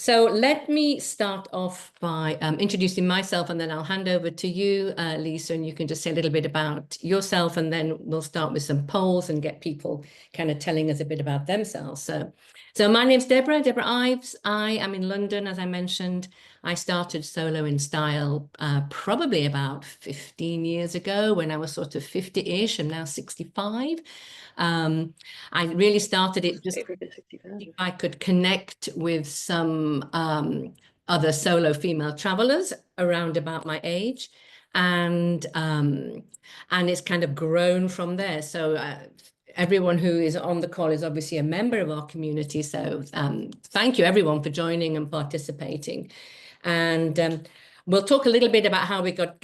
So let me start off by introducing myself, and then I'll hand over to you, Lisa, and you can just say a little bit about yourself, and then we'll start with some polls and get people kind of telling us a bit about themselves. So my name's Deborah Ives. I am in London, as I mentioned. I started Solo in Style probably about 15 years ago when I was sort of 50-ish. I'm now 65. I really started it just if I could connect with some other solo female travelers around about my age, and it's kind of grown from there. So everyone who is on the call is obviously a member of our community. So thank you everyone for joining and participating. And we'll talk a little bit about how we got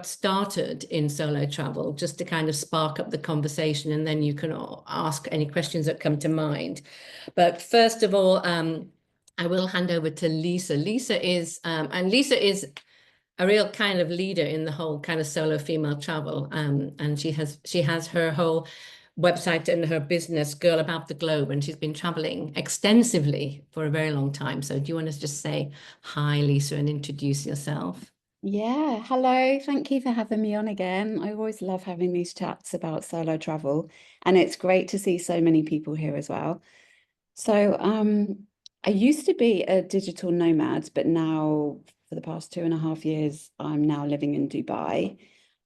started in solo travel, just to kind of spark up the conversation, and then you can ask any questions that come to mind. But first of all, I will hand over to Lisa. Lisa is a real kind of leader in the whole kind of solo female travel, and she has her whole website and her business, Girl About the Globe, and she's been traveling extensively for a very long time. So do you want to just say hi, Lisa, and introduce yourself? Yeah, hello. Thank you for having me on again. I always love having these chats about solo travel, and it's great to see so many people here as well. So, I used to be a digital nomad, but now for the past 2.5 years, I'm now living in Dubai.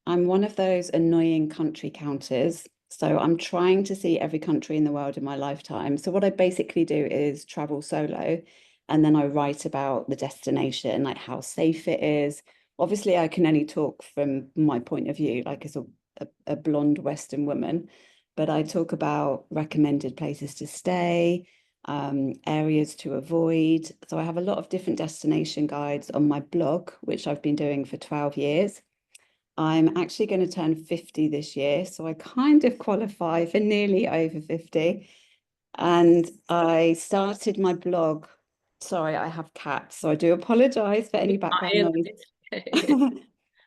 I'm one of those annoying country counters. So I'm trying to see every country in the world in my lifetime. So what I basically do is travel solo, and then I write about the destination, like how safe it is. Obviously, I can only talk from my point of view, like as a blonde Western woman, but I talk about recommended places to stay, areas to avoid. So I have a lot of different destination guides on my blog, which I've been doing for 12 years. I'm actually going to turn 50 this year, so I kind of qualify for nearly over 50. And I started my blog. Sorry, I have cats, so I do apologize for any background noise.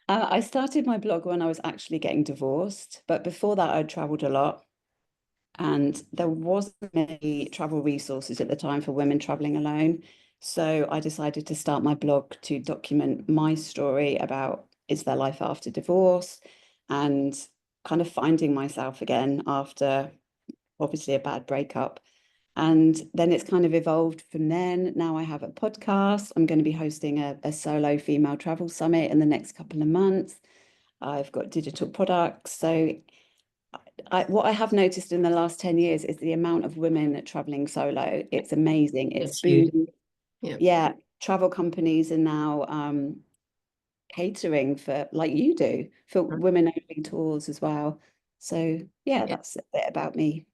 I started my blog when I was actually getting divorced, but before that, I'd traveled a lot. And there wasn't many travel resources at the time for women traveling alone. So I decided to start my blog to document my story about is there life after divorce, and kind of finding myself again after obviously a bad breakup. And then it's kind of evolved from then. Now I have a podcast. I'm going to be hosting a solo female travel summit in the next couple of months. I've got digital products. So what I have noticed in the last 10 years is the amount of women traveling solo. It's amazing. It's booming. Yeah, travel companies are now catering for, like you do, for women only tours as well. So yeah, that's a bit about me.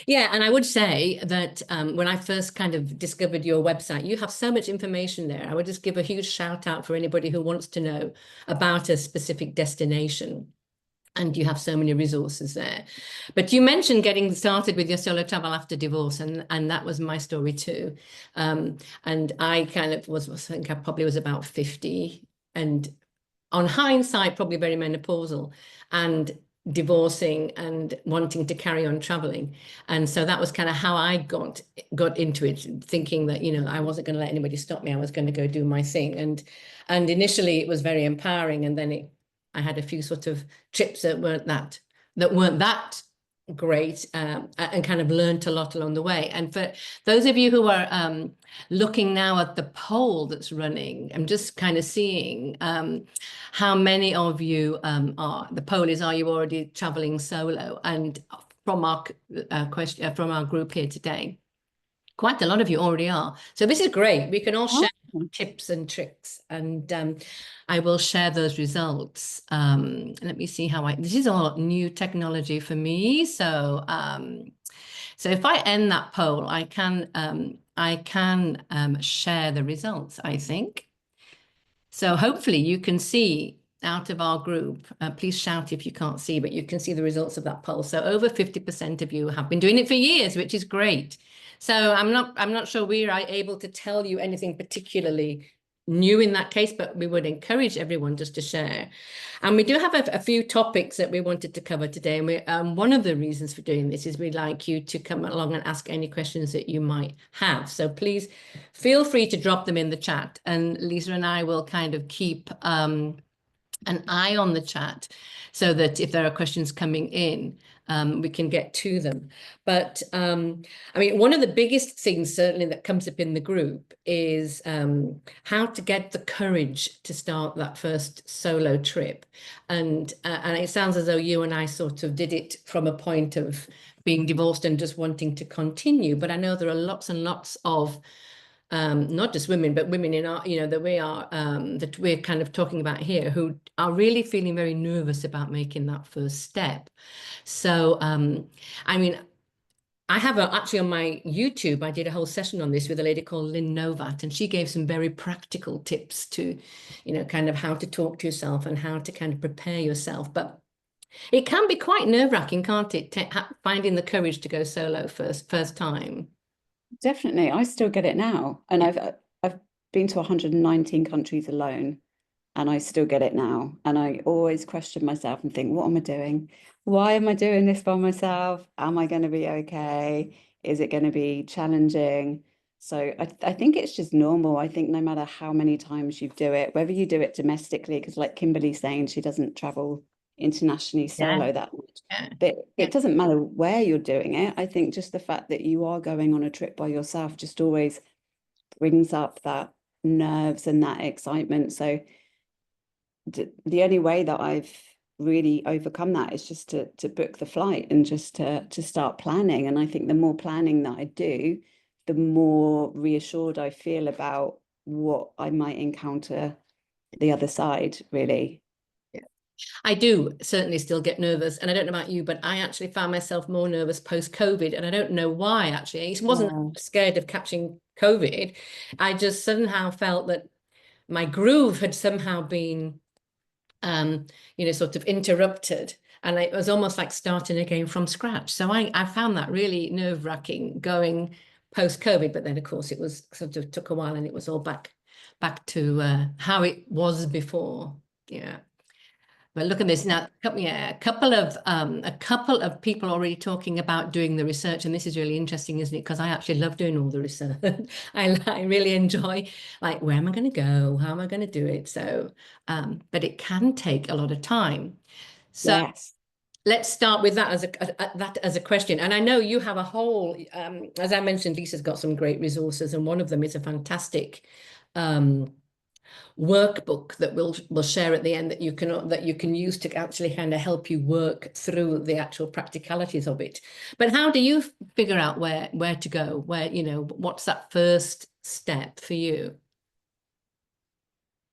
Yeah, and I would say that when I first kind of discovered your website, you have so much information there. I would just give a huge shout out for anybody who wants to know about a specific destination. And you have so many resources there. But you mentioned getting started with your solo travel after divorce, and that was my story too. And I kind of I think I probably was about 50, and on hindsight, probably very menopausal, and divorcing and wanting to carry on traveling. And so that was kind of how I got into it, thinking that, you know, I wasn't going to let anybody stop me. I was going to go do my thing. And initially it was very empowering. And then I had a few sort of trips that weren't that great, and kind of learned a lot along the way. And for those of you who are looking now at the poll that's running, I'm just kind of seeing how many of you the poll is, are you already traveling solo? And from our question from our group here today, quite a lot of you already are. So this is great. We can all share tips and tricks, and I will share those results. Let me see this is all new technology for me. So so if I end that poll, I can share the results, I think. So hopefully you can see out of our group, please shout if you can't see, but you can see the results of that poll. So over 50% of you have been doing it for years, which is great. So I'm not sure we are able to tell you anything particularly new in that case, but we would encourage everyone just to share. And we do have a few topics that we wanted to cover today. And one of the reasons for doing this is we'd like you to come along and ask any questions that you might have. So please feel free to drop them in the chat, and Lisa and I will kind of keep an eye on the chat so that if there are questions coming in, we can get to them. But I mean, one of the biggest things certainly that comes up in the group is how to get the courage to start that first solo trip. And it sounds as though you and I sort of did it from a point of being divorced and just wanting to continue. But I know there are lots and lots of not just women, but women in our, that we're kind of talking about here, who are really feeling very nervous about making that first step. So, I mean, I have actually on my YouTube, I did a whole session on this with a lady called Lynn Novat, and she gave some very practical tips to, kind of how to talk to yourself and how to kind of prepare yourself. But it can be quite nerve-wracking, can't it? Finding the courage to go solo first time. Definitely. I still get it now. And I've been to 119 countries alone, and I still get it now. And I always question myself and think, what am I doing? Why am I doing this by myself? Am I going to be okay? Is it going to be challenging? So I think it's just normal. I think no matter how many times you do it, whether you do it domestically, because like Kimberly's saying, she doesn't travel internationally solo that much. But it doesn't matter where you're doing it. I think just the fact that you are going on a trip by yourself just always brings up that nerves and that excitement. So the only way that I've really overcome that is just to book the flight and just to start planning. And I think the more planning that I do, the more reassured I feel about what I might encounter the other side, really. I do certainly still get nervous, and I don't know about you, but I actually found myself more nervous post-COVID, and I don't know why. Actually, it wasn't scared of catching COVID. I just somehow felt that my groove had somehow been, sort of interrupted, and it was almost like starting again from scratch. So I found that really nerve-wracking going post-COVID, but then of course it was sort of took a while, and it was all back to how it was before. Yeah. But look at this now. A couple of people already talking about doing the research, and this is really interesting, isn't it? Because I actually love doing all the research. I really enjoy, like, where am I going to go? How am I going to do it? So, but it can take a lot of time. So yes. Let's start with that as a question. And I know you have a whole, as I mentioned, Lisa's got some great resources, and one of them is a fantastic workbook that we'll share at the end that you can use to actually kind of help you work through the actual practicalities of it. But how do you figure out where to go? What's that first step for you?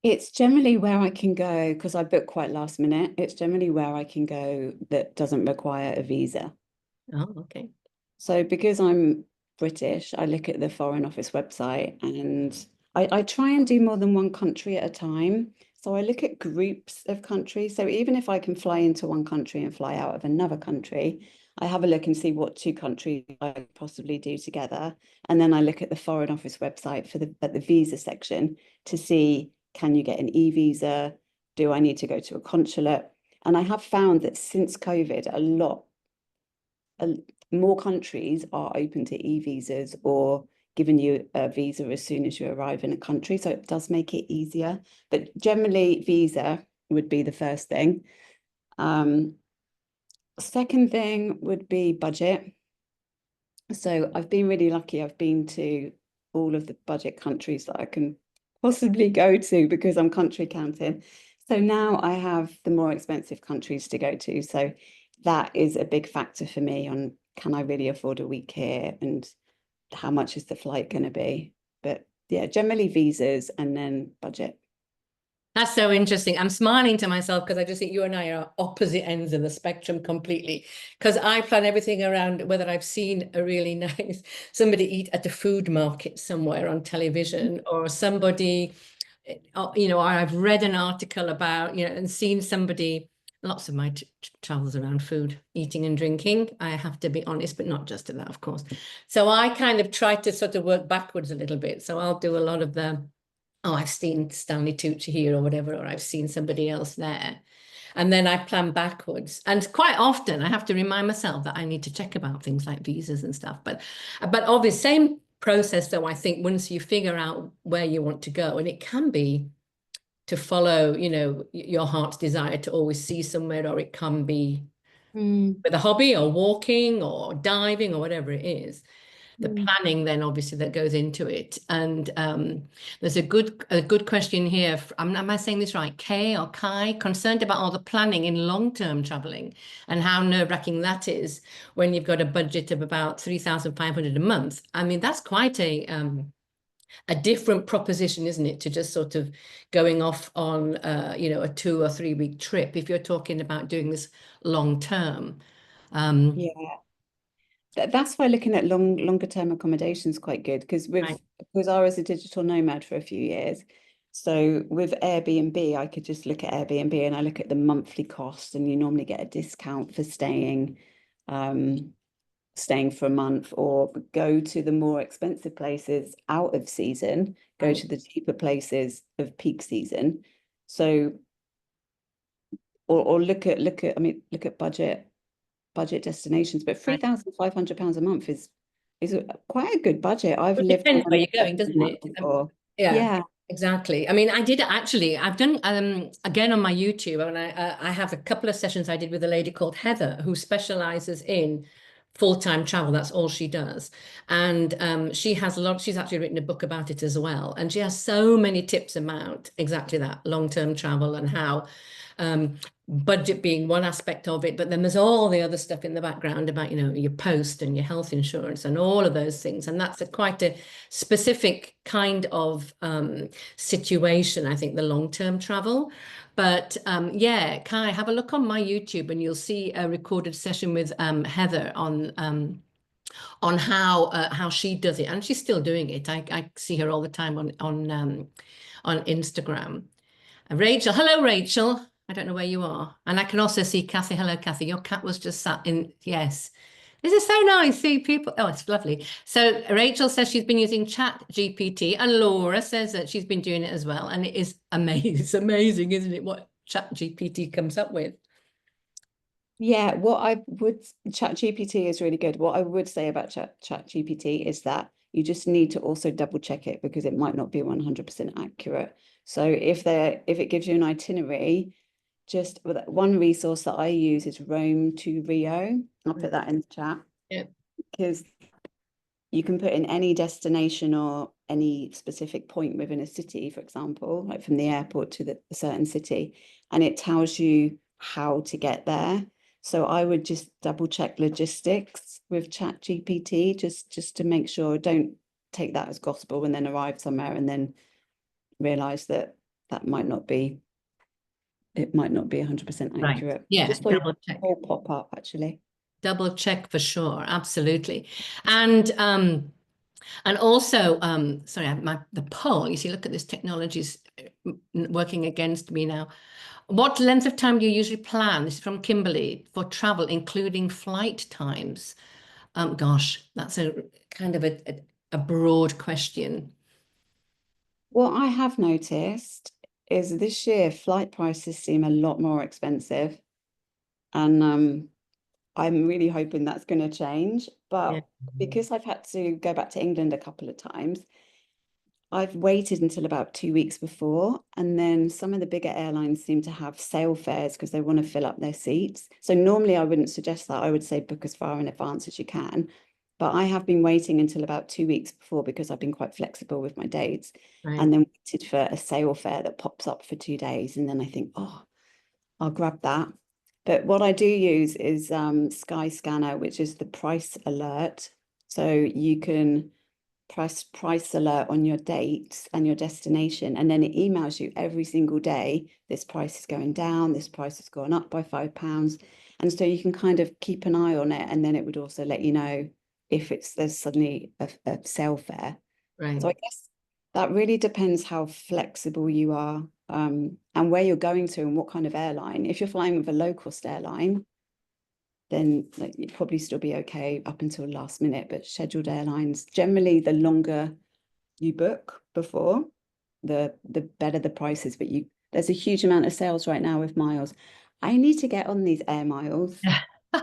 It's generally where I can go, because I book quite last minute. It's generally where I can go that doesn't require a visa. Oh, okay. So because I'm British, I look at the Foreign Office website, and I try and do more than one country at a time. So I look at groups of countries. So even if I can fly into one country and fly out of another country, I have a look and see what two countries I could possibly do together. And then I look at the Foreign Office website at the visa section to see, can you get an e-visa? Do I need to go to a consulate? And I have found that since COVID, more countries are open to e-visas or giving you a visa as soon as you arrive in a country. So it does make it easier. But generally, visa would be the first thing. Second thing would be budget. So I've been really lucky. I've been to all of the budget countries that I can possibly go to because I'm country counting. So now I have the more expensive countries to go to. So that is a big factor for me on, can I really afford a week here, and how much is the flight going to be? But yeah, generally visas and then budget. That's so interesting. I'm smiling to myself because I just think you and I are opposite ends of the spectrum completely. Because I plan everything around whether I've seen a really nice somebody eat at a food market somewhere on television, or somebody, or I've read an article about, and seen somebody. Lots of my travels around food, eating and drinking, I have to be honest, but not just to that, of course. So I kind of try to sort of work backwards a little bit. So I'll do a lot of the oh, I've seen Stanley Tucci here or whatever, or I've seen somebody else there. And then I plan backwards. And quite often I have to remind myself that I need to check about things like visas and stuff. But obviously, same process though, I think once you figure out where you want to go, and it can be to follow, you know, your heart's desire to always see somewhere, or it can be Mm, with a hobby or walking or diving or whatever it is. The mm. planning then obviously that goes into it. And there's a good question here. Am I saying this right? Kay or Kai, concerned about all the planning in long-term traveling and how nerve-wracking that is when you've got a budget of about 3,500 a month. I mean, that's quite a different proposition, isn't it, to just sort of going off on you know, a 2 or 3 week trip if you're talking about doing this long term. Um, Yeah. That's why looking at longer term accommodation is quite good right, because I was a digital nomad for a few years. So with Airbnb, I could just look at Airbnb and I look at the monthly cost, and you normally get a discount for um, staying for a month, or go to the more expensive places out of season, go right. to the cheaper places of peak season. So or look at I mean look at budget destinations, but Right. £3,500 a month is quite a good budget. I've It lived on depends where you're less going, than doesn't that it? before. Yeah, Yeah, exactly. I mean, I did actually, I've done again on my YouTube, and I have a couple of sessions I did with a lady called Heather who specializes in full-time travel. That's all she does. And she has a lot, she's actually written a book about it as well. And she has so many tips about exactly that long-term travel and how um, budget being one aspect of it, but then there's all the other stuff in the background about, you know, your post and your health insurance and all of those things. And that's quite a specific kind of situation, I think, the long-term travel. But yeah, Kai, have a look on my YouTube and you'll see a recorded session with Heather on how she does it, and she's still doing it. I see her all the time on Instagram. Rachel, hello, Rachel. I don't know where you are. And I can also see Kathy. Hello, Kathy. Your cat was just sat in. Yes. This is so nice. See people. Oh, it's lovely. So Rachel says she's been using Chat GPT, and Laura says that she's been doing it as well. And it is amazing. It's amazing, isn't it? What Chat GPT comes up with. yeah. What I would Chat GPT is really good. What I would say about Chat GPT is that you just need to also double check it, because it might not be 100% accurate. So if it gives you an itinerary, just one resource that I use is Rome to Rio. I'll put that in the chat, Yeah. because you can put in any destination or any specific point within a city, for example, like from the airport to a certain city, and it tells you how to get there. So I would just double check logistics with Chat GPT, just to make sure. Don't take that as gospel and then arrive somewhere and then realize that that might not be it might not be 100% Right. accurate. Yeah. Just saw Double your check. poll pop up actually. Double check for sure. Absolutely. And also, sorry, the poll, you see, look at this technology's working against me now. What length of time do you usually plan? This is from Kimberly, for travel, including flight times. Gosh, that's a kind of a broad question. What I have noticed is this year flight prices seem a lot more expensive, and I'm really hoping that's going to change. Yeah. But because I've had to go back to England a couple of times, I've waited until about 2 weeks before, and then some of the bigger airlines seem to have sale fares because they want to fill up their seats. So normally I wouldn't suggest that. I would say book as far in advance as you can. But I have been waiting until about 2 weeks before, because I've been quite flexible with my dates, Right. and then waited for a sale fare that pops up for 2 days. And then I think, oh, I'll grab that. But what I do use is Sky Scanner, which is the price alert. So you can press price alert on your dates and your destination, and then it emails you every single day, this price is going down, this price has gone up by £5. And so you can kind of keep an eye on it, and then it would also let you know if there's suddenly a sale fare. Right. So I guess that really depends how flexible you are, and where you're going to and what kind of airline. If you're flying with a low cost airline, then like, you'd probably still be okay up until last minute. But scheduled airlines, generally the longer you book before, the better the prices. But there's a huge amount of sales right now with miles. I need to get on these air miles.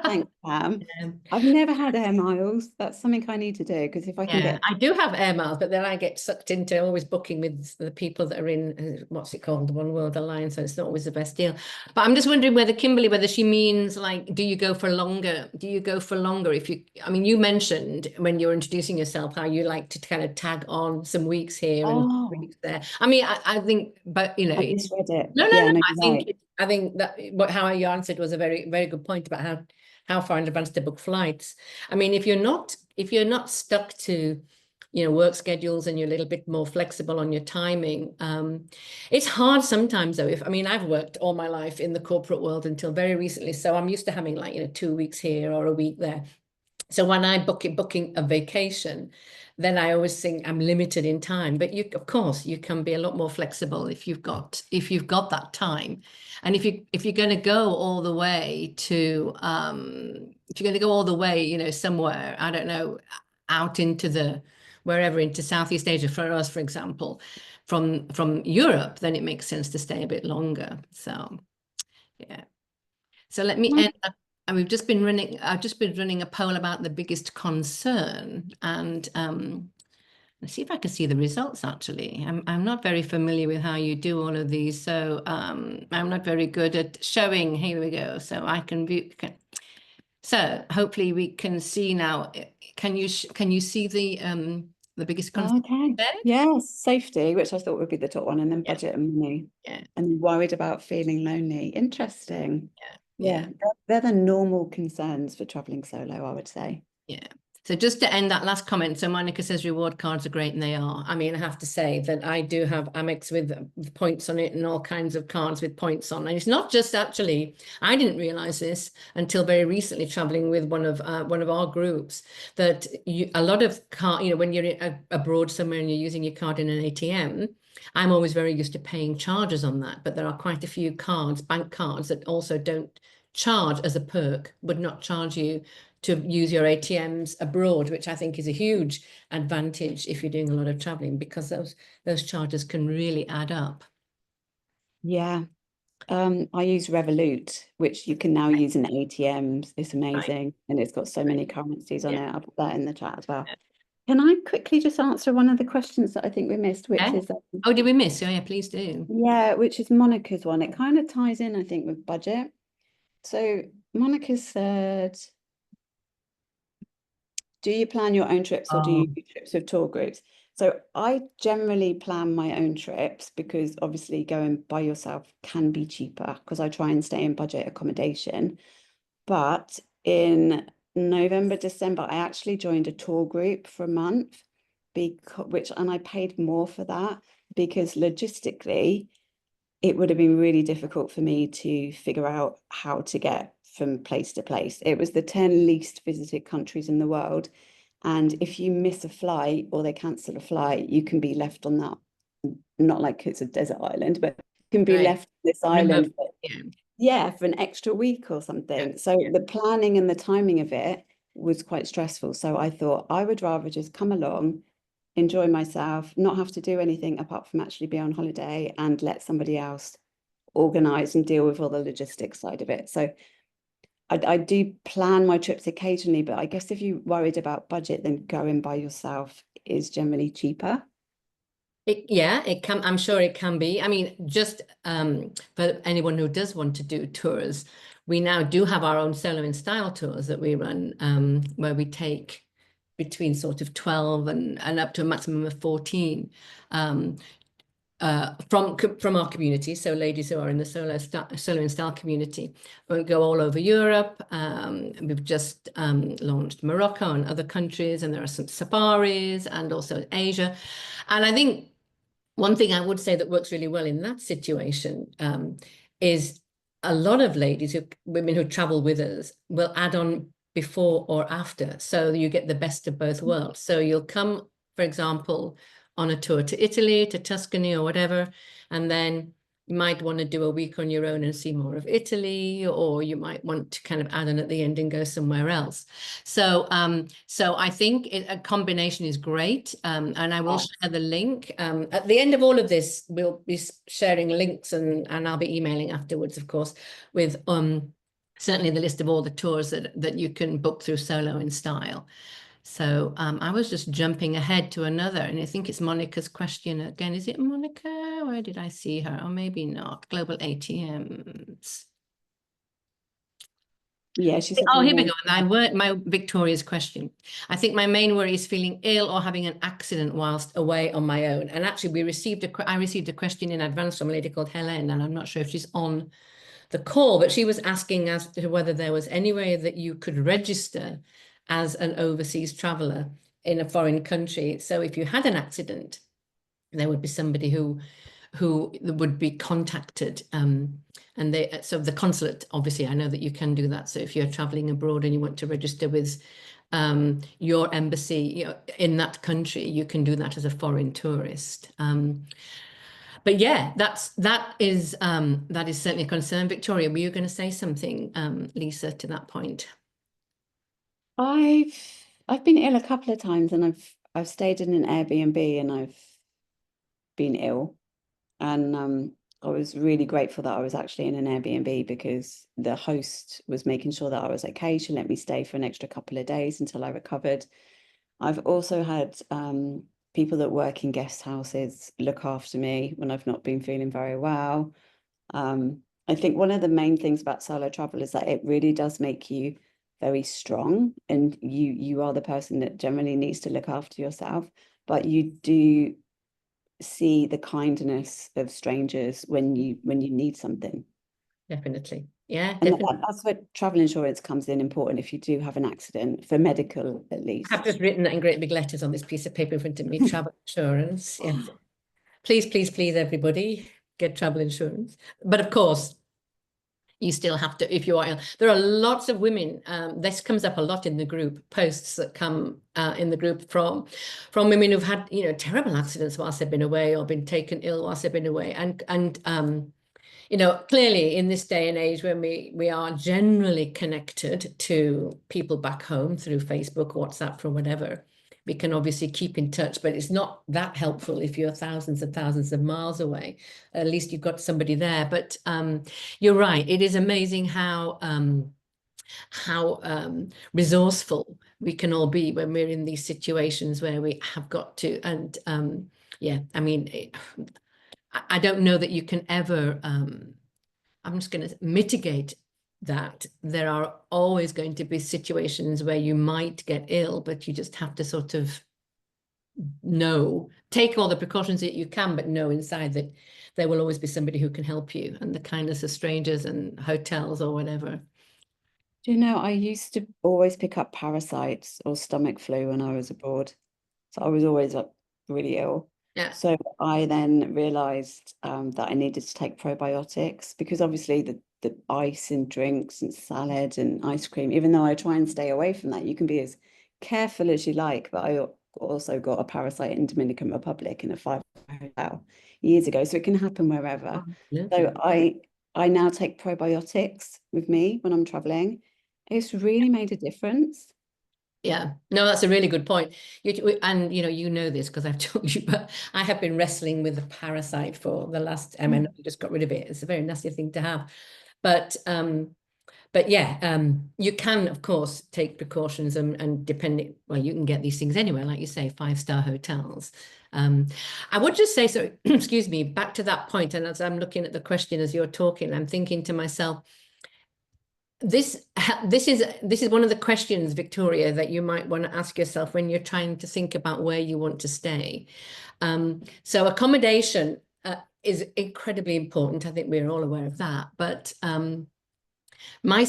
Thanks, Pam. I've never had air miles. That's something I need to do, because if I can Yeah, get, I do have air miles, but then I get sucked into always booking with the people that are in, what's it called, the One World Alliance, so it's not always the best deal. But I'm just wondering whether Kimberly, whether she means like, do you go for longer? Do you go for longer if you, I mean, you mentioned when you're introducing yourself how you like to kind of tag on some weeks here and oh, weeks there. I mean, I think, but you know, I misread it. no, no, Yeah, no. no, I you're think right. I think that what how you answered was a very, very good point about how far in advance to book flights. I mean, if you're not stuck to, you know, work schedules and you're a little bit more flexible on your timing, it's hard sometimes though. If I mean, I've worked all my life in the corporate world until very recently, so I'm used to having like, you know, 2 weeks here or a week there. So when I booking a vacation, then I always think I'm limited in time. But you, of course, you can be a lot more flexible if you've got that time. And if you're going to go all the way to if you're going to go all the way, you know, somewhere, I don't know, out into the wherever into Southeast Asia for us, for example, from Europe, then it makes sense to stay a bit longer. So yeah. So let me end up, and I've just been running a poll about the biggest concern, and let's see if I can see the results actually. I'm not very familiar with how you do all of these, so I'm not very good at showing. Here we go. So I can view. So hopefully we can see now. Can you see the biggest concern Okay. there? Yes, safety, which I thought would be the top one, and then Yeah, budget and money, yeah, and worried about feeling lonely. Interesting. yeah, yeah. Yeah, they're the normal concerns for traveling solo, I would say. Yeah. So just to end that last comment, so Monica says reward cards are great, and they are. I mean, I have to say that I do have Amex with points on it and all kinds of cards with points on. And it's not just actually, I didn't realize this until very recently traveling with one of our groups, that a lot of card, you know, when you're abroad somewhere and you're using your card in an ATM, I'm always very used to paying charges on that, but there are quite a few cards, bank cards, that also don't charge as a perk, would not charge you to use your ATMs abroad, which I think is a huge advantage if you're doing a lot of traveling, because those charges can really add up. Yeah. I use Revolut, which you can now use in ATMs. It's Right. amazing. And it's got so many currencies on Yeah. it. I'll put that in the chat as well. Can I quickly just answer one of the questions that I think we missed, which Yeah. is, Oh, did we miss? Oh, yeah, please do. yeah, which is Monica's one. It kind of ties in, I think, with budget. So Monica said, do you plan your own trips or do you Oh, do trips with tour groups? So I generally plan my own trips, because obviously going by yourself can be cheaper, because I try and stay in budget accommodation. But in November, December, I actually joined a tour group for a month, and I paid more for that, because logistically it would have been really difficult for me to figure out how to get from place to place. It was the 10 least visited countries in the world. And if you miss a flight or they cancel a flight, you can be left on that, not like it's a desert island, but you can be right. left on this Remote. island for, Yeah. yeah, for an extra week or Yeah. something. So Yeah. the planning and the timing of it was quite stressful. So I thought I would rather just come along, enjoy myself, not have to do anything apart from actually be on holiday, and let somebody else organize and deal with all the logistics side of it. So I do plan my trips occasionally, but I guess if you're worried about budget, then going by yourself is generally cheaper. Yeah, it can. I'm sure it can be. I mean, just for anyone who does want to do tours, we now do have our own solo in style tours that we run, where we take between sort of 12 and up to a maximum of 14 um, from our community. So ladies who are in the solo in style community, we go all over Europe. We've just launched Morocco and other countries, and there are some safaris and also Asia. And I think one thing I would say that works really well in that situation is a lot of women who travel with us will add on before or after. So you get the best of both worlds. So you'll come, for example, on a tour to Italy, to Tuscany or whatever, and then You might want to do a week on your own and see more of Italy, or you might want to kind of add on at the end and go somewhere else. So, so I think a combination is great, and I will share the link. At the end of all of this, we'll be sharing links, and I'll be emailing afterwards, of course, with certainly the list of all the tours that you can book through Solo in Style. So I was just jumping ahead to another, and I think it's Monica's question again. Is it Monica? Where did I see her? Or maybe not. Global ATMs. Yeah, she said. Oh, here we go. My Victoria's question. I think my main worry is feeling ill or having an accident whilst away on my own. And actually, I received a question in advance from a lady called Helen, and I'm not sure if she's on the call, but she was asking as to whether there was any way that you could register as an overseas traveler in a foreign country. So if you had an accident, there would be somebody who would be contacted. So the consulate, obviously, I know that you can do that. So if you're traveling abroad and you want to register with your embassy, in that country, you can do that as a foreign tourist. But yeah, that is certainly a concern. Victoria, were you going to say something, Lisa, to that point? I've been ill a couple of times, and I've stayed in an Airbnb, and I've been ill, and I was really grateful that I was actually in an Airbnb, because the host was making sure that I was okay. She let me stay for an extra couple of days until I recovered. I've also had people that work in guest houses look after me when I've not been feeling very well. I think one of the main things about solo travel is that it really does make you very strong, and you are the person that generally needs to look after yourself, but you do see the kindness of strangers when you need something. Definitely. Yeah, And definitely. that's where travel insurance comes in important if you do have an accident, for medical at least. I've just written that in great big letters on this piece of paper in front of me, travel insurance. Yeah. Please, please, please, everybody, get travel insurance. But of course, you still have to, if you are ill. There are lots of women, this comes up a lot in the group, posts that come in the group from women who've had, terrible accidents whilst they've been away, or been taken ill whilst they've been away. And clearly in this day and age, when we are generally connected to people back home through Facebook, WhatsApp, or whatever, we can obviously keep in touch, but it's not that helpful if you're thousands and thousands of miles away. At least you've got somebody there. But you're right. It is amazing how resourceful we can all be when we're in these situations where we have got to. And yeah, I mean, I don't know that you can ever, I'm just going to mitigate that. There are always going to be situations where you might get ill, but you just have to sort of take all the precautions that you can, but know inside that there will always be somebody who can help you, and the kindness of strangers and hotels or whatever. Do you know, I used to always pick up parasites or stomach flu when I was abroad. So I was always really ill. Yeah. So I then realized that I needed to take probiotics, because obviously the ice in drinks and salad and ice cream, even though I try and stay away from that, you can be as careful as you like. But I also got a parasite in Dominican Republic in a 5-star hotel years ago. So it can happen wherever. So I now take probiotics with me when I'm traveling. It's really made a difference. Yeah, no, that's a really good point. And you know this because I've told you, but I have been wrestling with a parasite for the last, I mean, I just got rid of it. It's a very nasty thing to have. But yeah, you can, of course, take precautions, and depending, well, you can get these things anywhere, like you say, 5-star hotels. I would just say, so excuse me, back to that point, and as I'm looking at the question as you're talking, I'm thinking to myself, this is one of the questions, Victoria, that you might want to ask yourself when you're trying to think about where you want to stay. So accommodation is incredibly important. I think we're all aware of that. But my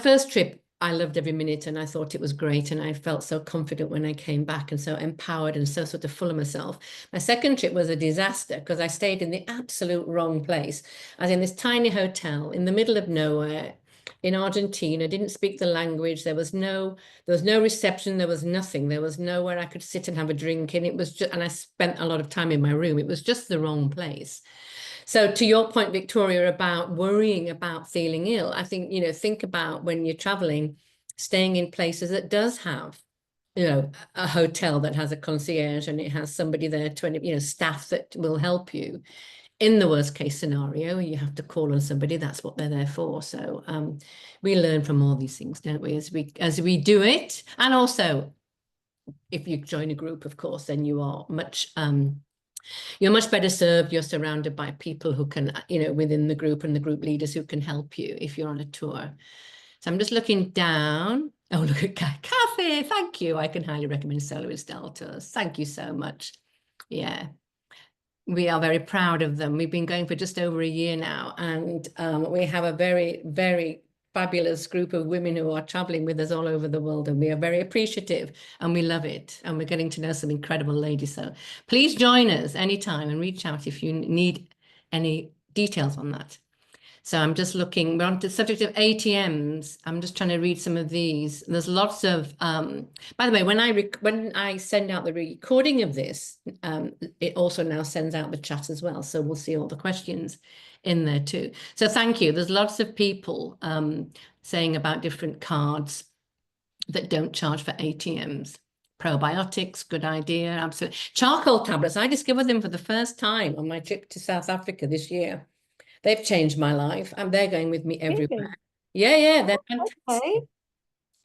first trip, I loved every minute, and I thought it was great, and I felt so confident when I came back, and so empowered, and so sort of full of myself. My second trip was a disaster because I stayed in the absolute wrong place. I was in this tiny hotel in the middle of nowhere in Argentina, didn't speak the language. There was no reception. There was nothing. There was nowhere I could sit and have a drink. And it was just, and I spent a lot of time in my room. It was just the wrong place. So to your point, Victoria, about worrying about feeling ill, I think, think about when you're traveling, staying in places that does have, a hotel that has a concierge and it has somebody there, 20, staff that will help you. In the worst case scenario, you have to call on somebody. That's what they're there for. So we learn from all these things, don't we, as we do it. And also, if you join a group, of course, then you're much better served. You're surrounded by people who can, within the group and the group leaders who can help you if you're on a tour. So I'm just looking down. Oh, look at Kathy. Thank you. I can highly recommend Solo Style Tours. Thank you so much. Yeah. We are very proud of them. We've been going for just over a year now, and we have a very, very fabulous group of women who are traveling with us all over the world, and we are very appreciative and we love it, and we're getting to know some incredible ladies. So please join us anytime and reach out if you need any details on that. So I'm just looking, we're on the subject of ATMs. I'm just trying to read some of these. There's lots of, by the way, when I send out the recording of this, it also now sends out the chat as well. So we'll see all the questions in there too. So thank you. There's lots of people saying about different cards that don't charge for ATMs. Probiotics, good idea, absolutely. Charcoal tablets, I discovered them for the first time on my trip to South Africa this year. They've changed my life, and they're going with me everywhere. Yeah, they're fantastic. Okay.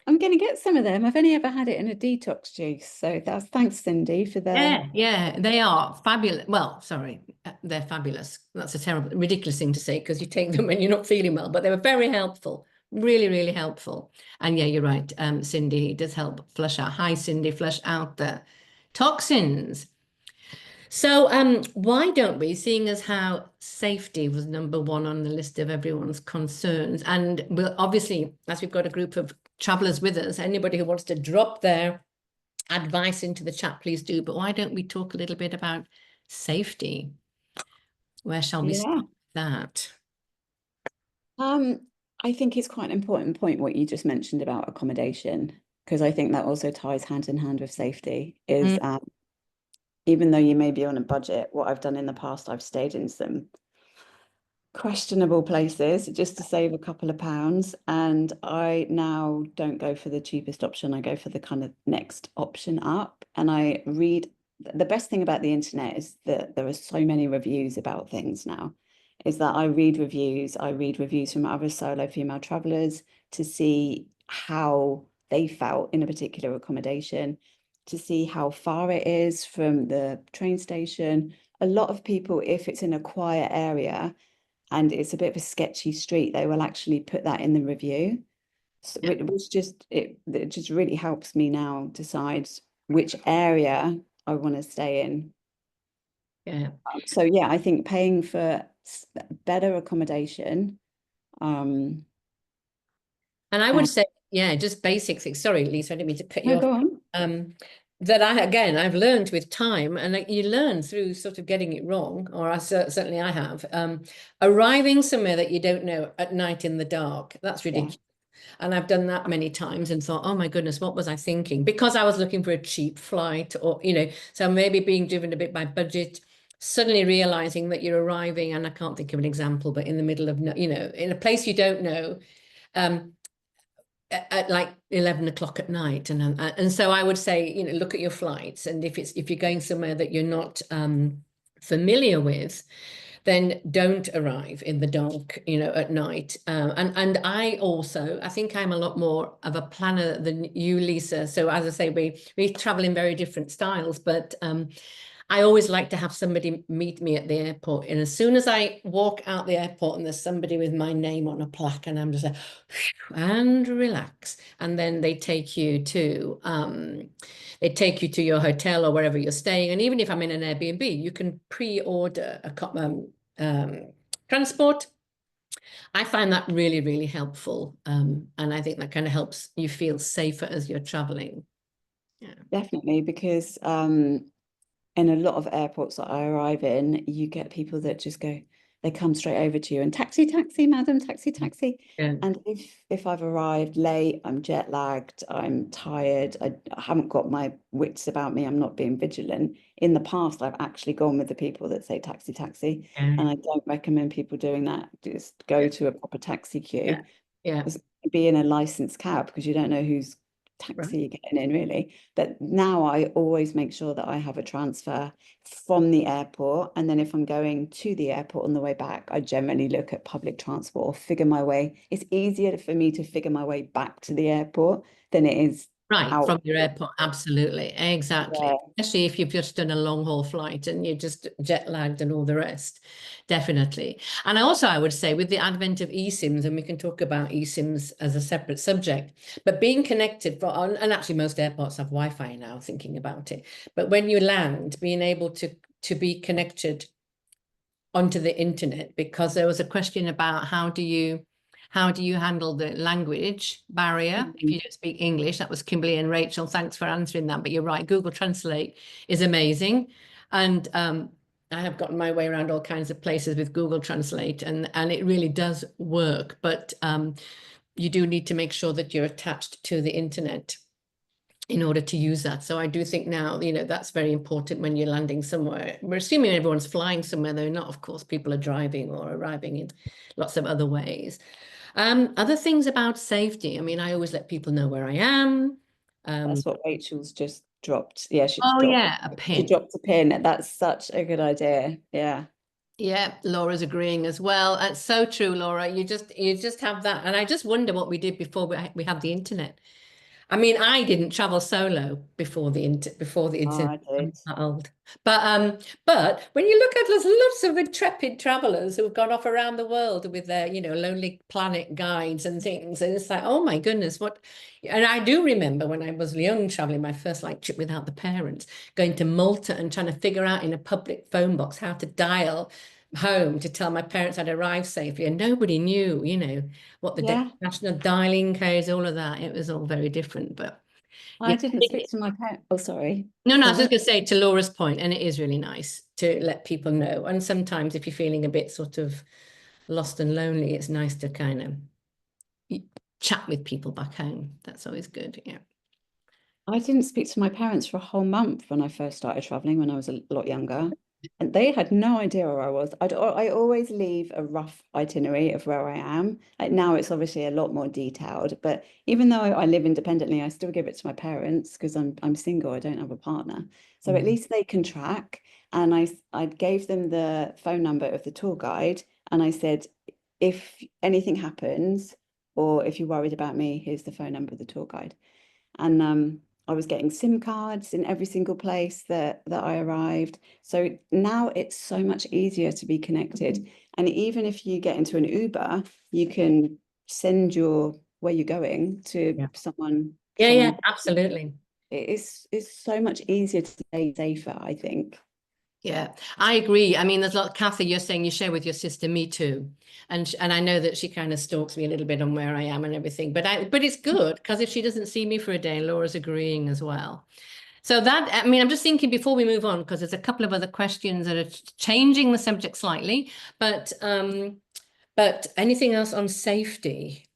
I'm going to get some of them. I've only ever had it in a detox juice. So thanks, Cindy, for the... Yeah, they are fabulous. Well, sorry, they're fabulous. That's a terrible, ridiculous thing to say because you take them when you're not feeling well, but they were very helpful, really, really helpful. And yeah, you're right, Cindy, it does help flush out. Hi, Cindy, flush out the toxins. So why don't we, seeing as how safety was number one on the list of everyone's concerns, and we'll obviously, as we've got a group of travelers with us, anybody who wants to drop their advice into the chat, please do. But why don't we talk a little bit about safety? Where shall we start with that? I think it's quite an important point what you just mentioned about accommodation, because I think that also ties hand in hand with safety, is even though you may be on a budget, what I've done in the past, I've stayed in some questionable places just to save a couple of pounds, and I now don't go for the cheapest option. I go for the kind of next option up, and I read. The best thing about the internet is that there are so many reviews about things now, is that I read reviews from other solo female travelers to see how they felt in a particular accommodation, to see how far it is from the train station. A lot of people, if it's in a quiet area and it's a bit of a sketchy street, they will actually put that in the review. So it just really helps me now decide which area I want to stay in. Yeah. So yeah, I think paying for better accommodation. And I would say, yeah, just basic things. Sorry, Lisa, I didn't mean to cut you No, off. go on. That I've learned with time, and you learn through sort of getting it wrong, or certainly I have. Arriving somewhere that you don't know at night in the dark, that's ridiculous. Yeah. And I've done that many times and thought, oh my goodness, what was I thinking? Because I was looking for a cheap flight, or, so maybe being driven a bit by budget, suddenly realizing that you're arriving, and I can't think of an example, but in the middle of, in a place you don't know, at like 11 o'clock at night. And so I would say, look at your flights. And if you're going somewhere that you're not familiar with, then don't arrive in the dark, at night. And I think I'm a lot more of a planner than you, Lisa. So as I say, we travel in very different styles, but I always like to have somebody meet me at the airport. And as soon as I walk out the airport and there's somebody with my name on a plaque, and I'm just like, and relax. And then they take you to your hotel or wherever you're staying. And even if I'm in an Airbnb, you can pre-order a transport. I find that really, really helpful. And I think that kind of helps you feel safer as you're traveling. Yeah. Definitely, because in a lot of airports that I arrive in, you get people that just go, they come straight over to you and taxi, taxi, madam, taxi, taxi. Yeah. And if I've arrived late, I'm jet lagged, I'm tired, I haven't got my wits about me, I'm not being vigilant. In the past, I've actually gone with the people that say taxi, taxi, Yeah. and I don't recommend people doing that. Just go to a proper taxi Yeah. queue. Yeah. Be in a licensed cab because you don't know whose Right. taxi you're getting in really. But now I always make sure that I have a transfer from the airport, and then if I'm going to the airport on the way back, I generally look at public transport or figure my way. It's easier for me to figure my way back to the airport than it is Right, out. from your airport, absolutely, exactly. Yeah, Especially if you've just done a long haul flight and you're just jet lagged and all the rest, definitely. And also, I would say with the advent of eSIMs, and we can talk about eSIMs as a separate subject, but being connected and actually most airports have Wi-Fi now, thinking about it. But when you land, being able to be connected onto the internet, because there was a question about how do you handle the language barrier if you don't speak English? That was Kimberly and Rachel. Thanks for answering that. But you're right, Google Translate is amazing. And I have gotten my way around all kinds of places with Google Translate, and it really does work. But you do need to make sure that you're attached to the internet in order to use that. So I do think now, that's very important when you're landing somewhere. We're assuming everyone's flying somewhere, though not, of course, people are driving or arriving in lots of other ways. Other things about safety. I mean, I always let people know where I am. that's what Rachel's just dropped. Yeah, she Oh dropped yeah, a she pin. dropped a pin. That's such a good idea. Yeah. Yeah, Laura's agreeing as well. That's so true, Laura. You just have that, and I just wonder what we did before we had the internet. I mean, I didn't travel solo before the Oh, internet. I did. I'm not old. But when you look at there's lots of intrepid travelers who've gone off around the world with their, Lonely Planet guides and things. And it's like, oh my goodness, what and I do remember when I was young traveling my first like trip without the parents, going to Malta and trying to figure out in a public phone box how to dial home to tell my parents I'd arrived safely. And nobody knew, what the Yeah. national dialing codes, all of that. It was all very different. But yeah, I didn't speak to my parents. Oh, sorry. no, I Go was just on. going to say to Laura's point, and it is really nice to let people know. And sometimes if you're feeling a bit sort of lost and lonely, it's nice to kind of chat with people back home. That's always good. Yeah. I didn't speak to my parents for a whole month when I first started traveling when I was a lot younger. And they had no idea where I was. I always leave a rough itinerary of where I am. Like now it's obviously a lot more detailed, but even though I live independently, I still give it to my parents because I'm single, I don't have a partner. So at Mhm. least they can track. And I gave them the phone number of the tour guide and I said, if anything happens or if you're worried about me, here's the phone number of the tour guide. And I was getting SIM cards in every single place that I arrived. So now it's so much easier to be connected. And even if you get into an Uber, you can send your where you're going to Yeah. someone. Yeah, yeah, Someone. absolutely. It's so much easier to stay safer, I think. Yeah, I agree. I mean, there's a lot, Kathy, you're saying you share with your sister, me too. And I know that she kind of stalks me a little bit on where I am and everything. But it's good because if she doesn't see me for a day, Laura's agreeing as well. So I mean, I'm just thinking before we move on, because there's a couple of other questions that are changing the subject slightly, but anything else on safety?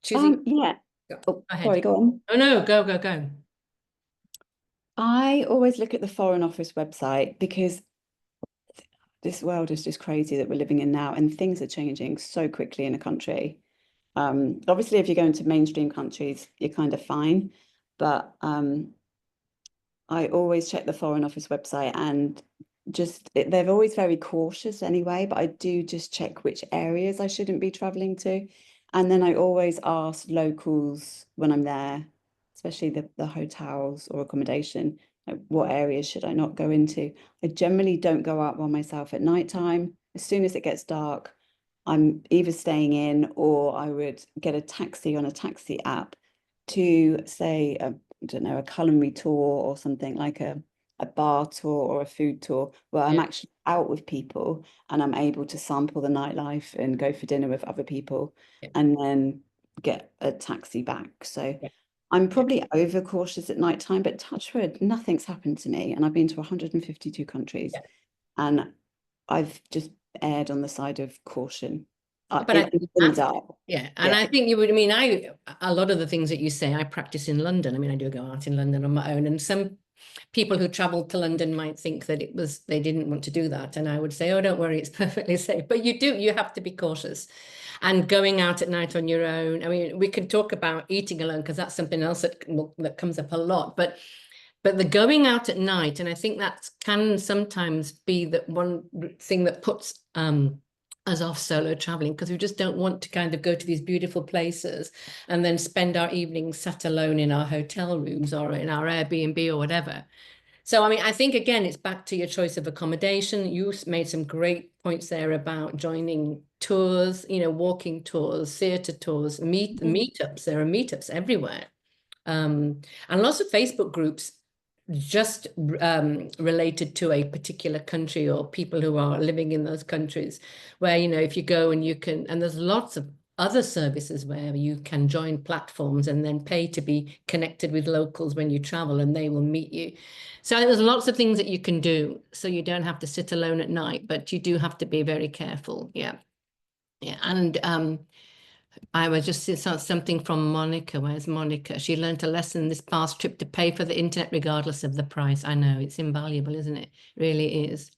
Choosing, Yeah. go Oh, ahead. sorry, go on. Oh no, go, go, go. I always look at the Foreign Office website because this world is just crazy that we're living in now, and things are changing so quickly in a country. Obviously, if you're going to mainstream countries, you're kind of fine. But I always check the Foreign Office website and they're always very cautious anyway, but I do just check which areas I shouldn't be traveling to. And then I always ask locals when I'm there, especially the hotels or accommodation, like what areas should I not go into? I generally don't go out by myself at night time. As soon as it gets dark, I'm either staying in or I would get a taxi on a taxi app to say I don't know, a culinary tour or something like a bar tour or a food tour where I'm Yeah, actually out with people and I'm able to sample the nightlife and go for dinner with other people yeah, and then get a taxi back. So yeah, I'm yeah, probably over cautious at night time, but touch wood, nothing's happened to me. And I've been to 152 countries yeah. and I've just erred on the side of caution But in the dark. yeah, and Yeah. I think you would, I mean, a lot of the things that you say, I practice in London. I mean, I do go out in London on my own, and some people who traveled to London might think that they didn't want to do that. And I would say, oh, don't worry, it's perfectly safe. But you have to be cautious. And going out at night on your own, I mean, we can talk about eating alone because that's something else that comes up a lot. But the going out at night, and I think that can sometimes be that one thing that puts us off solo traveling, because we just don't want to kind of go to these beautiful places and then spend our evenings sat alone in our hotel rooms or in our Airbnb or whatever. So, I mean, I think, again, it's back to your choice of accommodation. You made some great points there about joining tours, walking tours, theatre tours, meetups. There are meetups everywhere. And lots of Facebook groups just related to a particular country or people who are living in those countries, where, if you go and and there's lots of other services where you can join platforms and then pay to be connected with locals when you travel, and they will meet you. So there's lots of things that you can do, so you don't have to sit alone at night, but you do have to be very careful. Yeah. And I was just saw something from Monica. Where's Monica? She learned a lesson this past trip to pay for the internet regardless of the price. I know, it's invaluable, isn't it? Really is.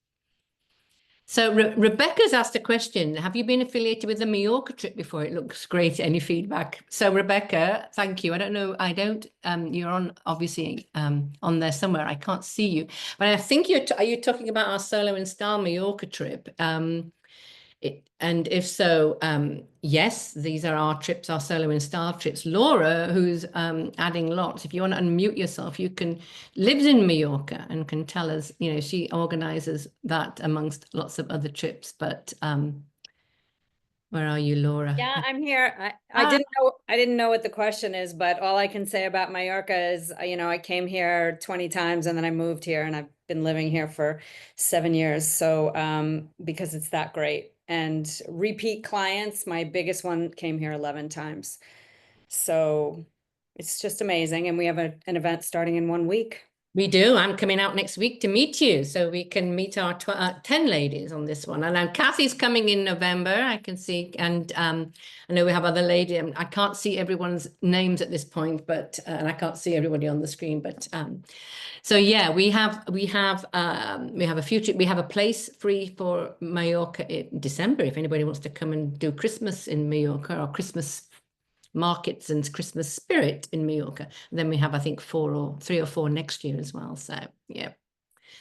So Rebecca's asked a question. Have you been affiliated with the Mallorca trip before? It looks great. Any feedback? So Rebecca, thank you. I don't know. You're on, obviously, on there somewhere. I can't see you. But I think are you talking about our Solo in Style Mallorca trip? And if so, yes, these are our trips, our Solo in Style trips. Laura, who's adding lots, if you want to unmute yourself, lives in Mallorca and can tell us, she organizes that amongst lots of other trips. But where are you, Laura? Yeah, I'm here. I didn't know what the question is, but all I can say about Mallorca is, I came here 20 times and then I moved here, and I've been living here for 7 years. So because it's that great. And repeat clients, my biggest one came here 11 times. So it's just amazing. And we have an event starting in 1 week. We do. I'm coming out next week to meet you, so we can meet our 10 ladies on this one. And Kathy's coming in November, I can see. And I know we have other ladies. I can't see everyone's names at this point, but and I can't see everybody on the screen. But so yeah, we have a future. We have a place free for Mallorca in December if anybody wants to come and do Christmas in Mallorca, or Christmas markets and Christmas spirit in Mallorca. And then we have, I think, 3 or 4 next year as well. So yeah,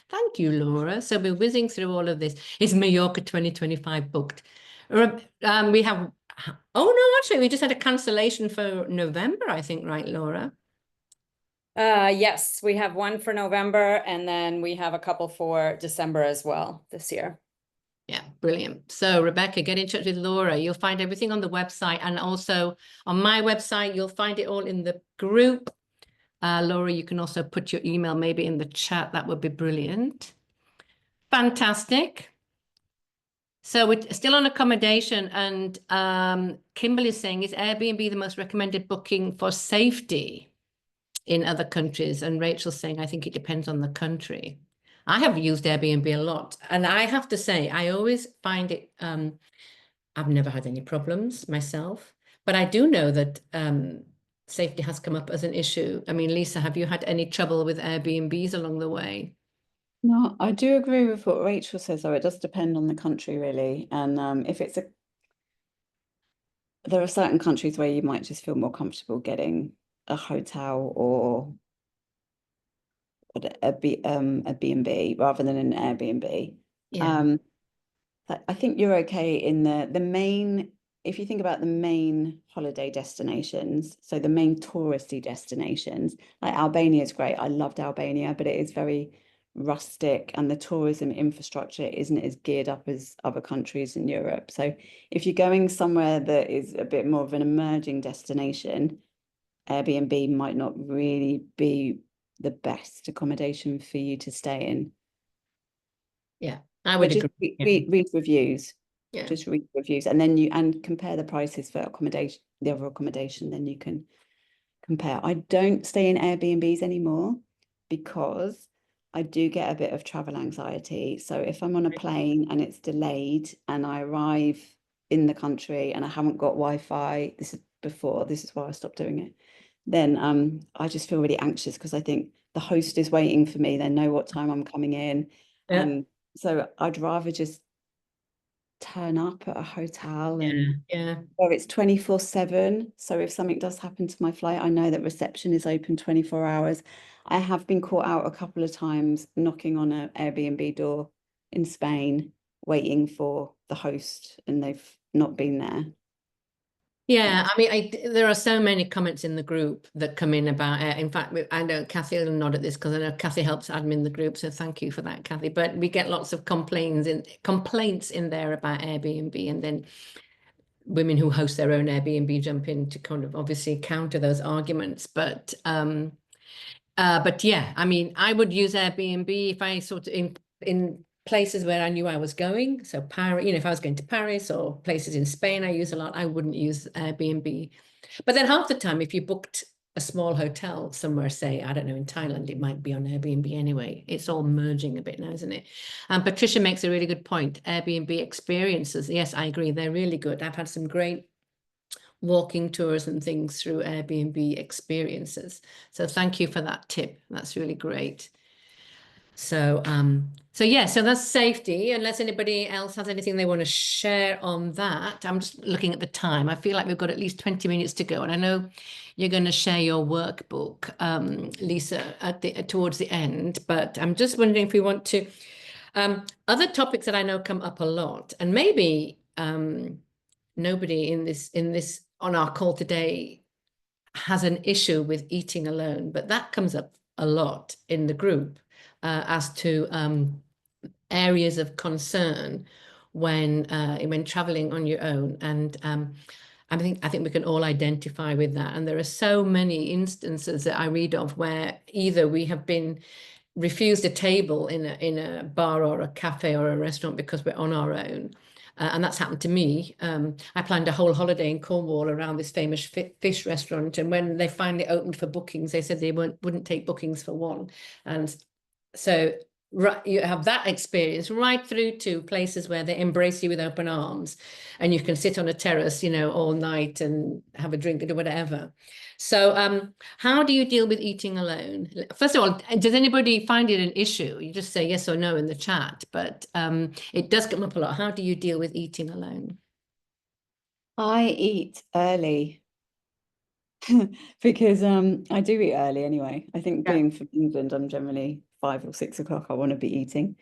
thank you, Laura. So we're whizzing through all of this. Is Mallorca 2025 booked? We have, oh no, actually we just had a cancellation for November, I think, right, Laura? Yes, we have one for November, and then we have a couple for December as well this year. Yeah, brilliant. So Rebecca, get in touch with Laura. You'll find everything on the website, and also on my website, you'll find it all in the group. Laura, you can also put your email maybe in the chat. That would be brilliant. Fantastic. So we're still on accommodation, and Kimberly's saying, is Airbnb the most recommended booking for safety in other countries? And Rachel's saying, I think it depends on the country. I have used Airbnb a lot, and I have to say, I always find it, I've never had any problems myself, but I do know that safety has come up as an issue. I mean, Lisa, have you had any trouble with Airbnbs along the way? No, I do agree with what Rachel says, though. It does depend on the country, really. And if there are certain countries where you might just feel more comfortable getting a hotel or a B&B rather than an Airbnb. Yeah. I think you're okay in the main, if you think about the main holiday destinations, so the main touristy destinations, like Albania is great. I loved Albania, but it is very rustic, and the tourism infrastructure isn't as geared up as other countries in Europe. So if you're going somewhere that is a bit more of an emerging destination, Airbnb might not really be the best accommodation for you to stay in. Yeah, I would agree. Read reviews. Yeah. Just read reviews, and then compare the prices for accommodation, the other accommodation, then you can compare. I don't stay in Airbnbs anymore because I do get a bit of travel anxiety. So if I'm on a plane and it's delayed and I arrive in the country and I haven't got Wi-Fi, this is why I stopped doing it, then I just feel really anxious because I think the host is waiting for me. They know what time I'm coming in. Yeah. So I'd rather just turn up at a hotel and Yeah. where it's 24/7. So if something does happen to my flight, I know that reception is open 24 hours. I have been caught out a couple of times knocking on an Airbnb door in Spain, waiting for the host, and they've not been there. Yeah, I mean, there are so many comments in the group that come in about it. In fact, I know Kathy will nod at this because I know Kathy helps admin the group, so thank you for that, Kathy. But we get lots of complaints in there about Airbnb, and then women who host their own Airbnb jump in to kind of obviously counter those arguments. But yeah, I mean, I would use Airbnb if I sort of in places where I knew I was going. So Paris, if I was going to Paris or places in Spain, I use a lot. I wouldn't use Airbnb. But then half the time, if you booked a small hotel somewhere, say, I don't know, in Thailand, it might be on Airbnb anyway. It's all merging a bit now, isn't it? And Patricia makes a really good point. Airbnb experiences. Yes, I agree. They're really good. I've had some great walking tours and things through Airbnb experiences. So thank you for that tip. That's really great. So yeah, so that's safety. Unless anybody else has anything they want to share on that. I'm just looking at the time. I feel like we've got at least 20 minutes to go. And I know you're going to share your workbook, Lisa, towards the end, but I'm just wondering if we want to other topics that I know come up a lot, and maybe nobody in this on our call today has an issue with eating alone, but that comes up a lot in the group as to areas of concern when traveling on your own. And I think we can all identify with that. And there are so many instances that I read of where either we have been refused a table in a bar or a cafe or a restaurant because we're on our own. And that's happened to me. I planned a whole holiday in Cornwall around this famous fish restaurant. And when they finally opened for bookings, they said they wouldn't take bookings for one. And so you have that experience right through to places where they embrace you with open arms and you can sit on a terrace, all night and have a drink or whatever. So how do you deal with eating alone? First of all, does anybody find it an issue? You just say yes or no in the chat, but it does come up a lot. How do you deal with eating alone? I eat early because I do eat early anyway. I think being from England, I'm generally 5 or 6 o'clock, I want to be eating.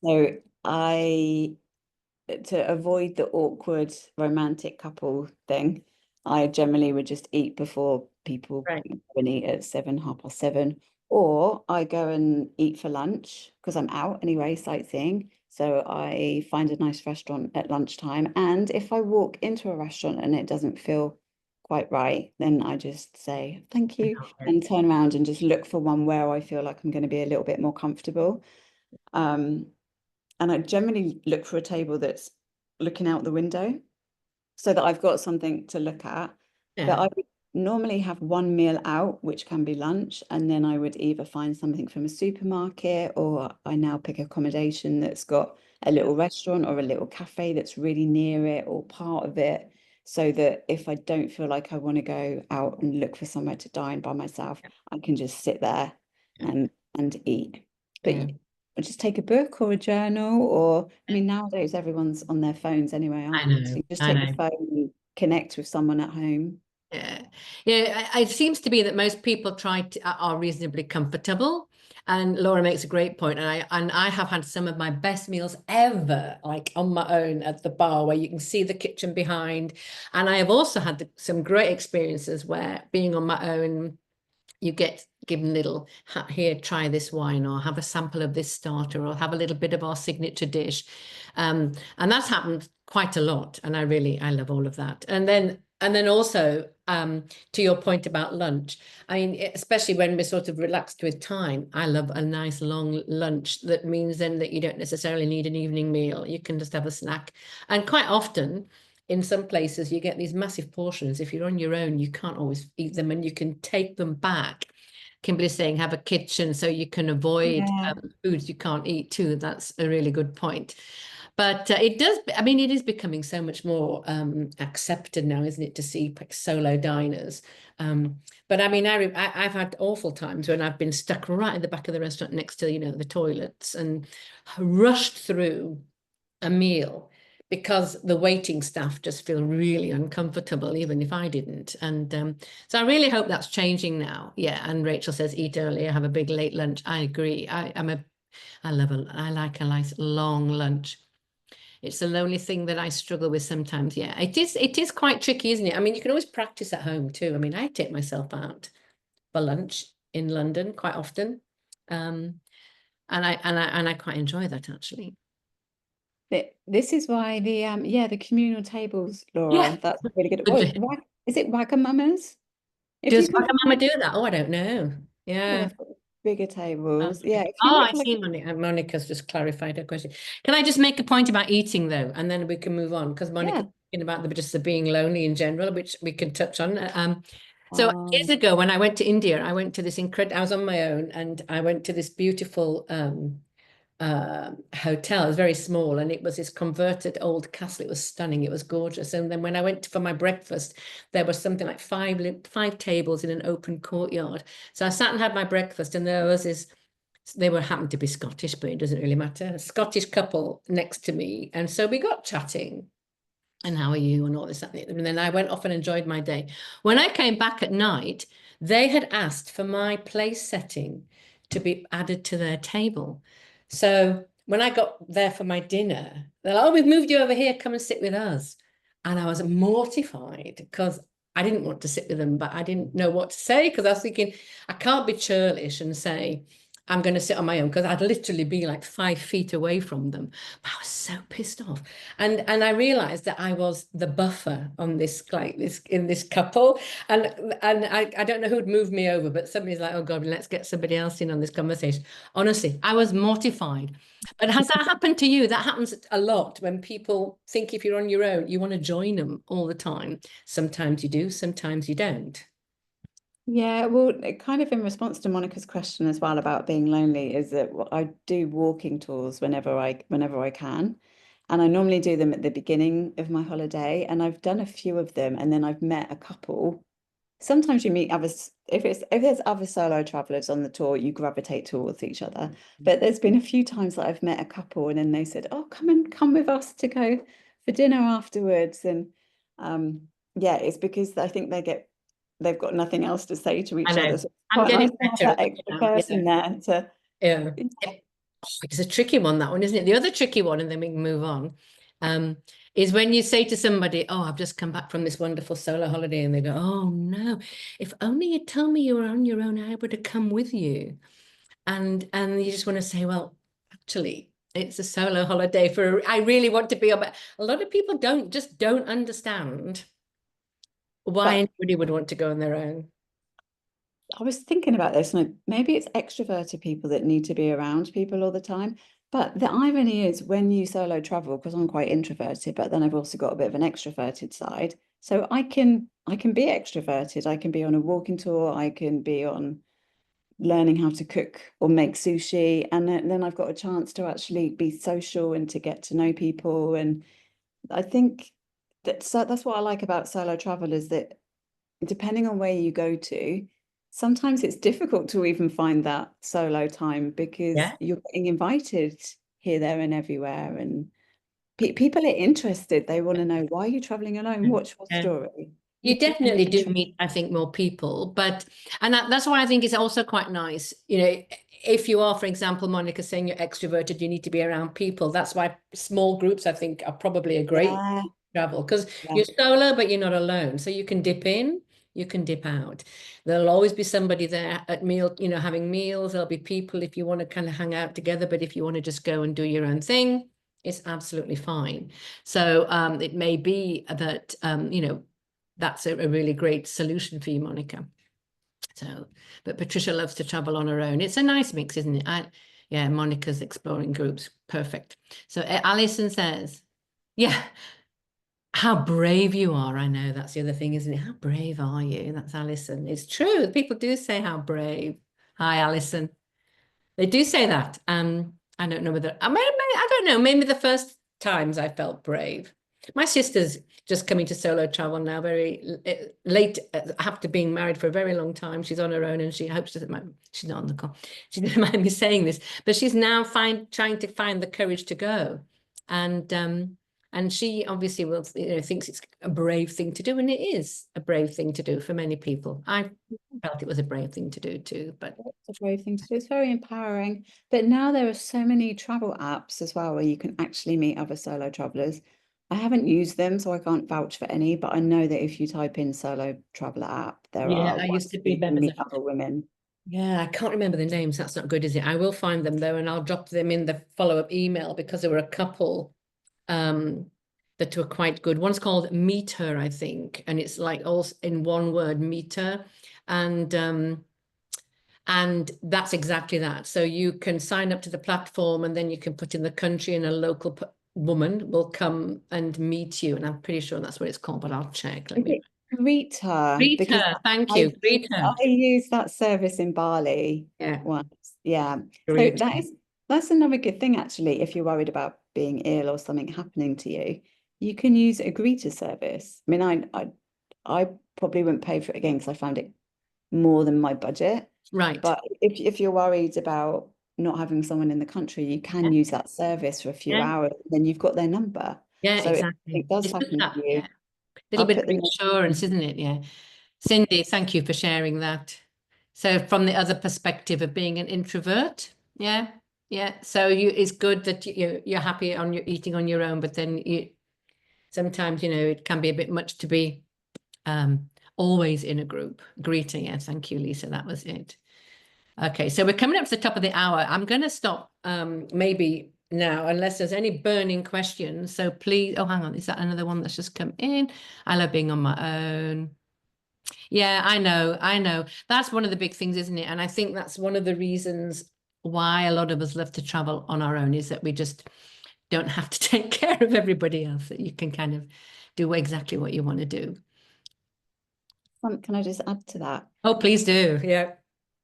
So to avoid the awkward romantic couple thing, I generally would just eat before people go and eat at 7, 7:30, or I go and eat for lunch because I'm out anyway, sightseeing. So I find a nice restaurant at lunchtime. And if I walk into a restaurant and it doesn't feel quite right, then I just say thank you and turn around and just look for one where I feel like I'm going to be a little bit more comfortable. And I generally look for a table that's looking out the window so that I've got something to look at. But I would normally have one meal out, which can be lunch, and then I would either find something from a supermarket, or I now pick accommodation that's got a little restaurant or a little cafe that's really near it or part of it, so that if I don't feel like I want to go out and look for somewhere to dine by myself, I can just sit there and eat. But just take a book or a journal, or I mean, nowadays everyone's on their phones anyway, aren't they? So you just take the phone and connect with someone at home. Yeah, it seems to be that most people are reasonably comfortable. And Laura makes a great point. And I have had some of my best meals ever, like on my own at the bar, where you can see the kitchen behind. And I have also had some great experiences where being on my own, you get given little, here, try this wine, or have a sample of this starter, or have a little bit of our signature dish. And that's happened quite a lot. And I love all of that. And then also, to your point about lunch, I mean, especially when we're sort of relaxed with time, I love a nice long lunch. That means then that you don't necessarily need an evening meal. You can just have a snack. And quite often, in some places, you get these massive portions. If you're on your own, you can't always eat them and you can take them back. Kimberly's saying have a kitchen so you can avoid Yeah. foods you can't eat too. That's a really good point. But it does, I mean, it is becoming so much more accepted now, isn't it, to see solo diners. But I mean, I've had awful times when I've been stuck right at the back of the restaurant next to, you know, the toilets and rushed through a meal because the waiting staff just feel really uncomfortable, even if I didn't. And so I really hope that's changing now. Yeah. And Rachel says, eat earlier, have a big late lunch. I agree. I like a nice long lunch. It's the only thing that I struggle with sometimes. Yeah, it is quite tricky, isn't it? I mean, you can always practice at home too. I mean, I take myself out for lunch in London quite often. And I quite enjoy that actually. This is why the communal tables, Yeah. Laura, that's really good. Good. Is it Wagamama's? If Does you can Mama do that? Oh, I don't know. yeah, Yeah. they've got bigger tables. Okay. Yeah, if you Oh, look I like see. Monica's just clarified her question. Can I just make a point about eating though, and then we can move on because Monica's talking about the being lonely in general, which we can touch on. So years ago, when I went to India, I went to this I was on my own, and I went to this beautiful hotel. It was very small, and it was this converted old castle. It was stunning. It was gorgeous. And then when I went for my breakfast, there was something like five tables in an open courtyard. So I sat and had my breakfast, and there was this. They happened to be Scottish, but it doesn't really matter. A Scottish couple next to me, and so we got chatting. And how are you? And all this, that, and then I went off and enjoyed my day. When I came back at night, they had asked for my place setting to be added to their table. So when I got there for my dinner, they're like, oh, we've moved you over here. Come and sit with us. And I was mortified because I didn't want to sit with them, but I didn't know what to say because I was thinking, I can't be churlish and say, I'm going to sit on my own because I'd literally be like 5 feet away from them. But I was so pissed off. And I realized that I was the buffer on this, like this, in this couple. And I don't know who'd moved me over, but somebody's like, oh God, let's get somebody else in on this conversation. Honestly, I was mortified. But has that happened to you? That happens a lot when people think if you're on your own, you want to join them all the time. Sometimes you do, sometimes you don't. Yeah, well, kind of in response to Monica's question as well about being lonely, is that I do walking tours whenever I can. And I normally do them at the beginning of my holiday. And I've done a few of them, and then I've met a couple. Sometimes you meet others, if there's other solo travelers on the tour, you gravitate towards each other. But there's been a few times that I've met a couple and then they said, oh, come with us to go for dinner afterwards. And yeah, it's because I think they've got nothing else to say to each I know. other. So it's I'm quite nice getting to have better that at extra that now, person there to yeah. Oh, it's a tricky one, that one, isn't it? The other tricky one, and then we can move on, is when you say to somebody, oh, I've just come back from this wonderful solo holiday, and they go, oh no, if only you told me you were on your own, I would have come with you. And you just want to say, well, actually, it's a solo holiday I really want to be on, but a lot of people don't understand why anybody would want to go on their own. I was thinking about this, and maybe it's extroverted people that need to be around people all the time. But the irony is when you solo travel, because I'm quite introverted, but then I've also got a bit of an extroverted side. So I can be extroverted. I can be on a walking tour. I can be on learning how to cook or make sushi. And then I've got a chance to actually be social and to get to know people. And I think that's what I like about solo travel is that depending on where you go to, sometimes it's difficult to even find that solo time because you're getting invited here, there, and everywhere. And people are interested. They want to know, why are you traveling alone? What's your story? You definitely do meet, I think, more people, and that's why I think it's also quite nice, you know, if you are, for example, Monica saying you're extroverted, you need to be around people. That's why small groups, I think, are probably a great travel because you're solo, but you're not alone. So you can dip in, you can dip out. There'll always be somebody there at meal, you know, having meals. There'll be people if you want to kind of hang out together, but if you want to just go and do your own thing, it's absolutely fine. So it may be that, you know, that's a really great solution for you, Monica. So, but Patricia loves to travel on her own. It's a nice mix, isn't it? Yeah, Monica's exploring groups. Perfect. So Alison says, yeah, how brave you are. I know that's the other thing, isn't it? How brave are you? That's Alison. It's true. People do say how brave. Hi, Alison. They do say that. I don't know whether I don't know. Maybe the first times I felt brave. My sister's just coming to solo travel now, very late after being married for a very long time. She's on her own, and she hopes she's not on the call. She doesn't mind me saying this, but she's now trying to find the courage to go, and she obviously will, thinks it's a brave thing to do, and it is a brave thing to do for many people. I felt it was a brave thing to do too, but It's a brave thing to do. It's very empowering. But now there are so many travel apps as well where you can actually meet other solo travelers. I haven't used them, so I can't vouch for any, but I know that if you type in solo traveler app, there yeah, are I used ones to where be you can members meet of. other women. Yeah, I can't remember the names. That's not good, is it? I will find them though, and I'll drop them in the follow-up email because there were a couple that were quite good. One's called Meet Her, I think, and it's like all in one word, Meet Her, and that's exactly that. So you can sign up to the platform, and then you can put in the country, and a local woman will come and meet you. And I'm pretty sure that's what it's called, but I'll check. Let me. Greet her, Greet because her. Thank you. Greet her. I use that service in Bali Yeah. once. Yeah. So Greet. that's another good thing actually. If you're worried about being ill or something happening to you, you can use a greeter service. I mean, I probably wouldn't pay for it again because I found it more than my budget. Right. But if you're worried about not having someone in the country, you can use that service for a few Yeah. hours, and then you've got their number. Yeah, So exactly. it does It's just happen that, to you. yeah. Little I'll bit of put them in. reassurance, isn't it? Yeah. Cindy, thank you for sharing that. So from the other perspective of being an introvert, yeah, yeah. So it's good that you're happy on your eating on your own, but then sometimes it can be a bit much to be always in a group. Greeting, yeah. Thank you, Lisa. That was it. Okay, so we're coming up to the top of the hour. I'm going to stop maybe now, unless there's any burning questions. So please, oh, hang on, is that another one that's just come in? I love being on my own. Yeah, I know. That's one of the big things, isn't it? And I think that's one of the reasons why a lot of us love to travel on our own, is that we just don't have to take care of everybody else, that you can kind of do exactly what you want to do. Can I just add to that? Oh, please do. Yeah.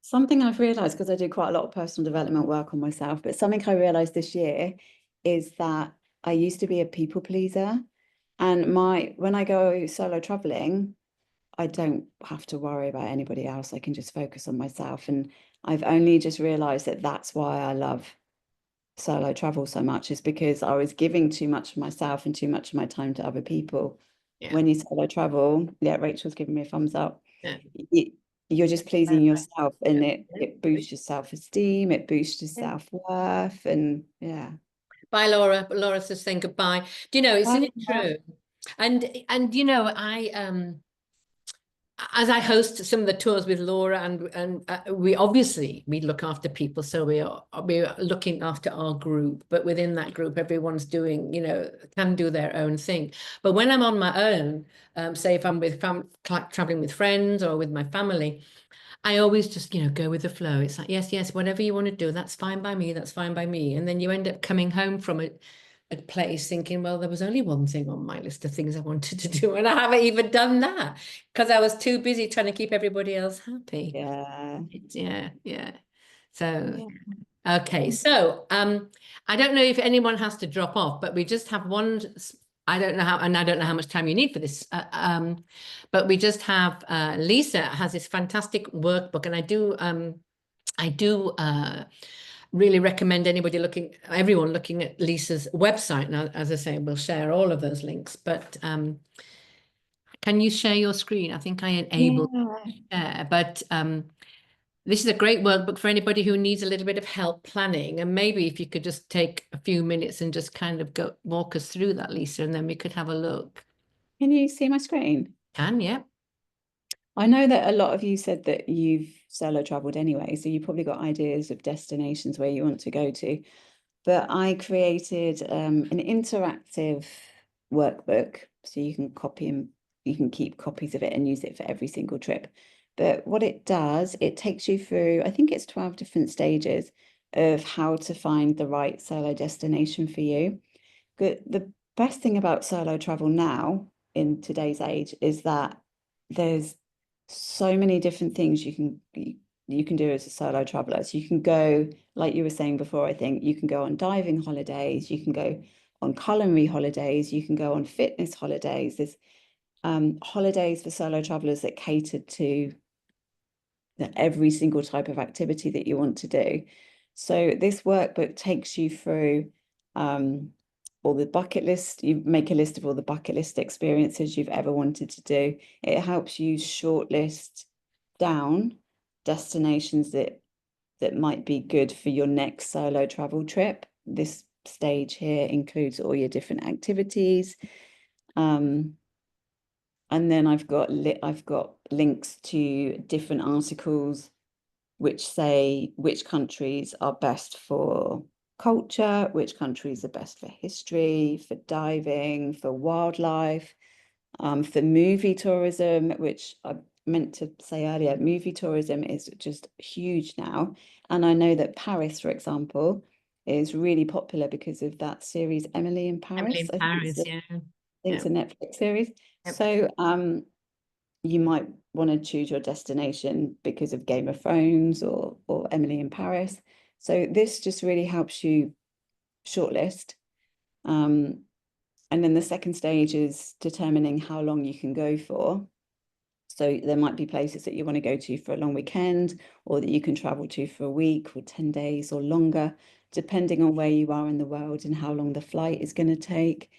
Something I've realized, because I do quite a lot of personal development work on myself, but something I realized this year is that I used to be a people pleaser. And when I go solo traveling, I don't have to worry about anybody else. I can just focus on myself. And I've only just realized that that's why I love solo travel so much, is because I was giving too much of myself and too much of my time to other people. Yeah. When you solo travel, yeah, Rachel's giving me a thumbs up. Yeah. You're just pleasing yourself, and Yeah. it boosts your self-esteem, it boosts your self-worth, and yeah. Bye, Laura. Laura says saying goodbye. Isn't it true? And I as I host some of the tours with Laura, and we look after people, so we're looking after our group, but within that group, everyone's doing, can do their own thing. But when I'm on my own, say if I'm traveling with friends or with my family, I always just, go with the flow. It's like, yes, whatever you want to do, that's fine by me. That's fine by me. And then you end up coming home from a place thinking, well, there was only one thing on my list of things I wanted to do, and I haven't even done that because I was too busy trying to keep everybody else happy. Yeah. So, okay. So, I don't know if anyone has to drop off, but we just have one. I don't know how much time you need for this. But we just have Lisa has this fantastic workbook, and I do really recommend everyone looking at Lisa's website. Now, as I say, we'll share all of those links, but can you share your screen? I think I enabled share, but this is a great workbook for anybody who needs a little bit of help planning. And maybe if you could just take a few minutes and just kind of walk us through that, Lisa, and then we could have a look. Can you see my screen? Yeah. I know that a lot of you said that you've solo traveled anyway, so you've probably got ideas of destinations where you want to go to. But I created an interactive workbook, so you can keep copies of it and use it for every single trip. But what it does, it takes you through, I think it's 12 different stages of how to find the right solo destination for you. The best thing about solo travel now in today's age is that there's so many different things you you can do as a solo traveler. So you can go, like you were saying before, I think you can go on diving holidays, you can go on culinary holidays, you can go on fitness holidays. There's holidays for solo travelers that cater to every single type of activity that you want to do. So this workbook takes you through all the bucket list. You make a list of all the bucket list experiences you've ever wanted to do. It helps you shortlist down destinations that might be good for your next solo travel trip. This stage here includes all your different activities. And then I've got links to different articles which say which countries are best for culture, which countries are best for history, for diving, for wildlife, for movie tourism, which I meant to say earlier, movie tourism is just huge now. And I know that Paris, for example, is really popular because of that series, Emily in Paris. Emily in Paris, yeah. I think it's a Netflix series. Yep. So you might want to choose your destination because of Game of Thrones or Emily in Paris. So this just really helps you shortlist. And then the second stage is determining how long you can go for. So there might be places that you want to go to for a long weekend, or that you can travel to for a week or 10 days or longer, depending on where you are in the world and how long the flight is going to take.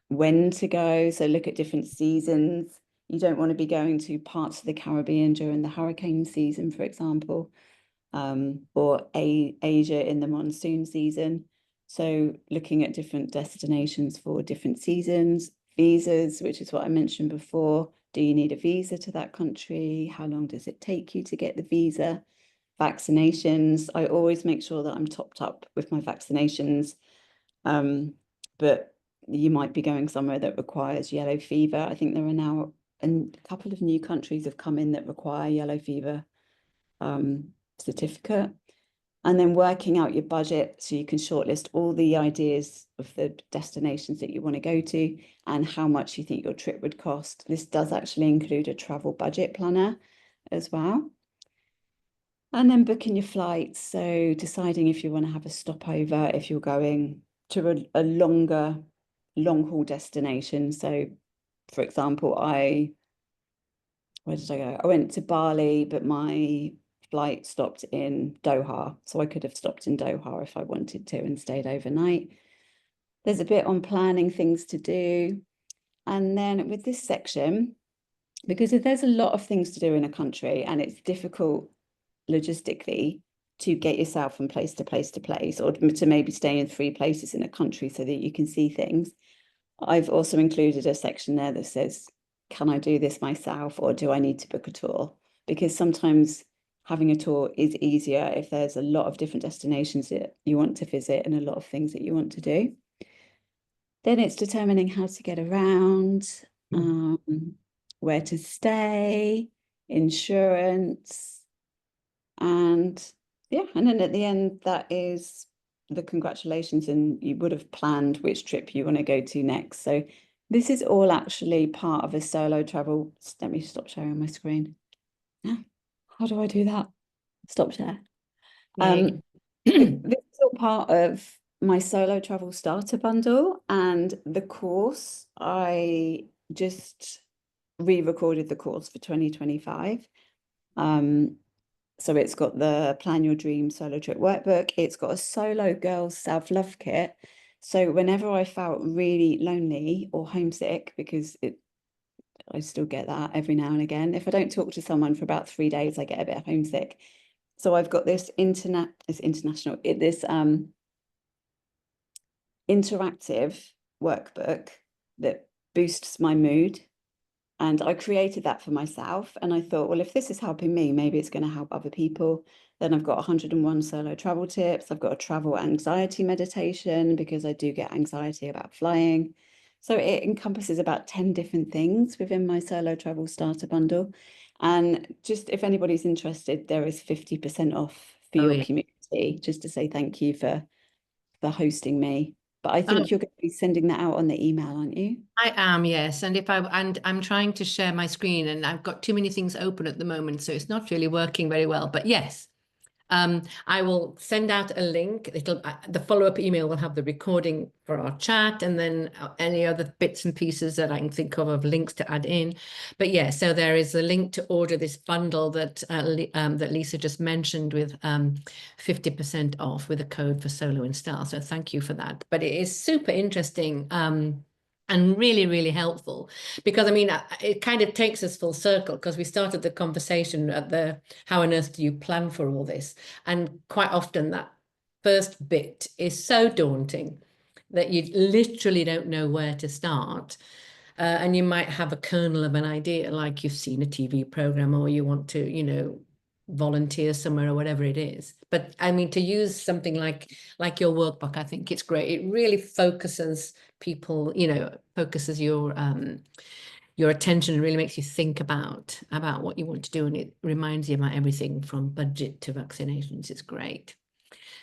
When to go, so look at different seasons. You don't want to be going to parts of the Caribbean during the hurricane season, for example, or Asia in the monsoon season. So looking at different destinations for different seasons. Visas, which is what I mentioned before. Do you need a visa to that country? How long does it take you to get the visa? Vaccinations. I always make sure that I'm topped up with my vaccinations. But you might be going somewhere that requires yellow fever. I think there are now a couple of new countries have come in that require yellow fever certificate. And then working out your budget so you can shortlist all the ideas of the destinations that you want to go to and how much you think your trip would cost. This does actually include a travel budget planner as well. And then booking your flights. So deciding if you want to have a stopover, if you're going to a longer long haul destination. So for example, where did I go? I went to Bali, but my flight stopped in Doha. So I could have stopped in Doha if I wanted to and stayed overnight. There's a bit on planning things to do. And then with this section, because if there's a lot of things to do in a country and it's difficult logistically to get yourself from place to place to place, or to maybe stay in 3 places in a country so that you can see things, I've also included a section there that says, can I do this myself, or do I need to book a tour? Because sometimes having a tour is easier if there's a lot of different destinations that you want to visit and a lot of things that you want to do. Then it's determining how to get around, where to stay, insurance, and yeah, and then at the end, that is the congratulations, and you would have planned which trip you want to go to next. So this is all actually part of a solo travel. Let me stop sharing my screen. How do I do that? Stop share. This is all part of my solo travel starter bundle, and the course, I just re-recorded the course for 2025. So it's got the Plan Your Dream Solo Trip Workbook. It's got a solo girls self-love kit. So whenever I felt really lonely or homesick, because I still get that every now and again. If I don't talk to someone for about 3 days, I get a bit homesick. So I've got this interactive workbook that boosts my mood. And I created that for myself. And I thought, well, if this is helping me, maybe it's going to help other people. Then I've got 101 solo travel tips. I've got a travel anxiety meditation because I do get anxiety about flying. So it encompasses about 10 different things within my solo travel starter bundle. And just if anybody's interested, there is 50% off for your community, just to say thank you for hosting me. But I think you're going to be sending that out on the email, aren't you? I am, yes. And I'm trying to share my screen and I've got too many things open at the moment, so it's not really working very well. But yes, I will send out a link. The follow-up email will have the recording for our chat and then any other bits and pieces that I can think of links to add in. But yeah, so there is a link to order this bundle that that Lisa just mentioned with 50% off with a code for Solo in Style. So thank you for that. But it is super interesting. And really, really helpful because I mean, it kind of takes us full circle because we started the conversation at the how on earth do you plan for all this? And quite often that first bit is so daunting that you literally don't know where to start. And you might have a kernel of an idea, like you've seen a TV program or you want to, you know, volunteer somewhere or whatever it is. But I mean, to use something like your workbook, I think it's great. It really focuses people, you know, focuses your attention and really makes you think about what you want to do. And it reminds you about everything from budget to vaccinations. It's great.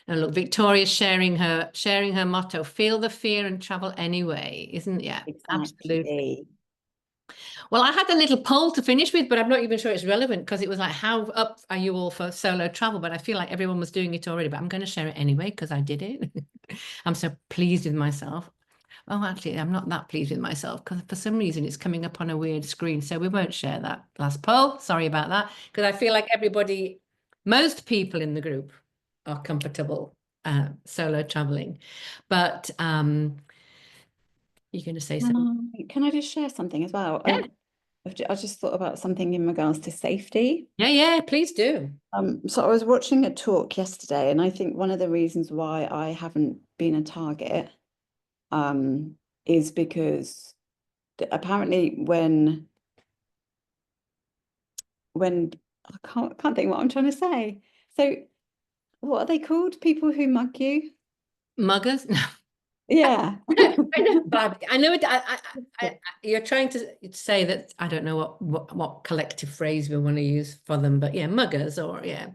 And look, Victoria's sharing her motto, feel the fear and travel anyway, isn't it? Yeah, absolutely. Exactly. Well, I had a little poll to finish with, but I'm not even sure it's relevant because it was like, how up are you all for solo travel? But I feel like everyone was doing it already, but I'm going to share it anyway because I did it. I'm so pleased with myself. Oh, actually, I'm not that pleased with myself because for some reason it's coming up on a weird screen. So we won't share that last poll. Sorry about that. Because I feel like most people in the group are comfortable solo traveling. But you're going to say something? Can I just share something as well? Yeah. I just thought about something in regards to safety. Yeah, please do. So I was watching a talk yesterday, and I think one of the reasons why I haven't been a target is because apparently when I can't think what I'm trying to say. So what are they called? People who mug you? Muggers? No. Yeah. I know it. You're trying to say that I don't know what collective phrase we want to use for them, but yeah, muggers or yeah,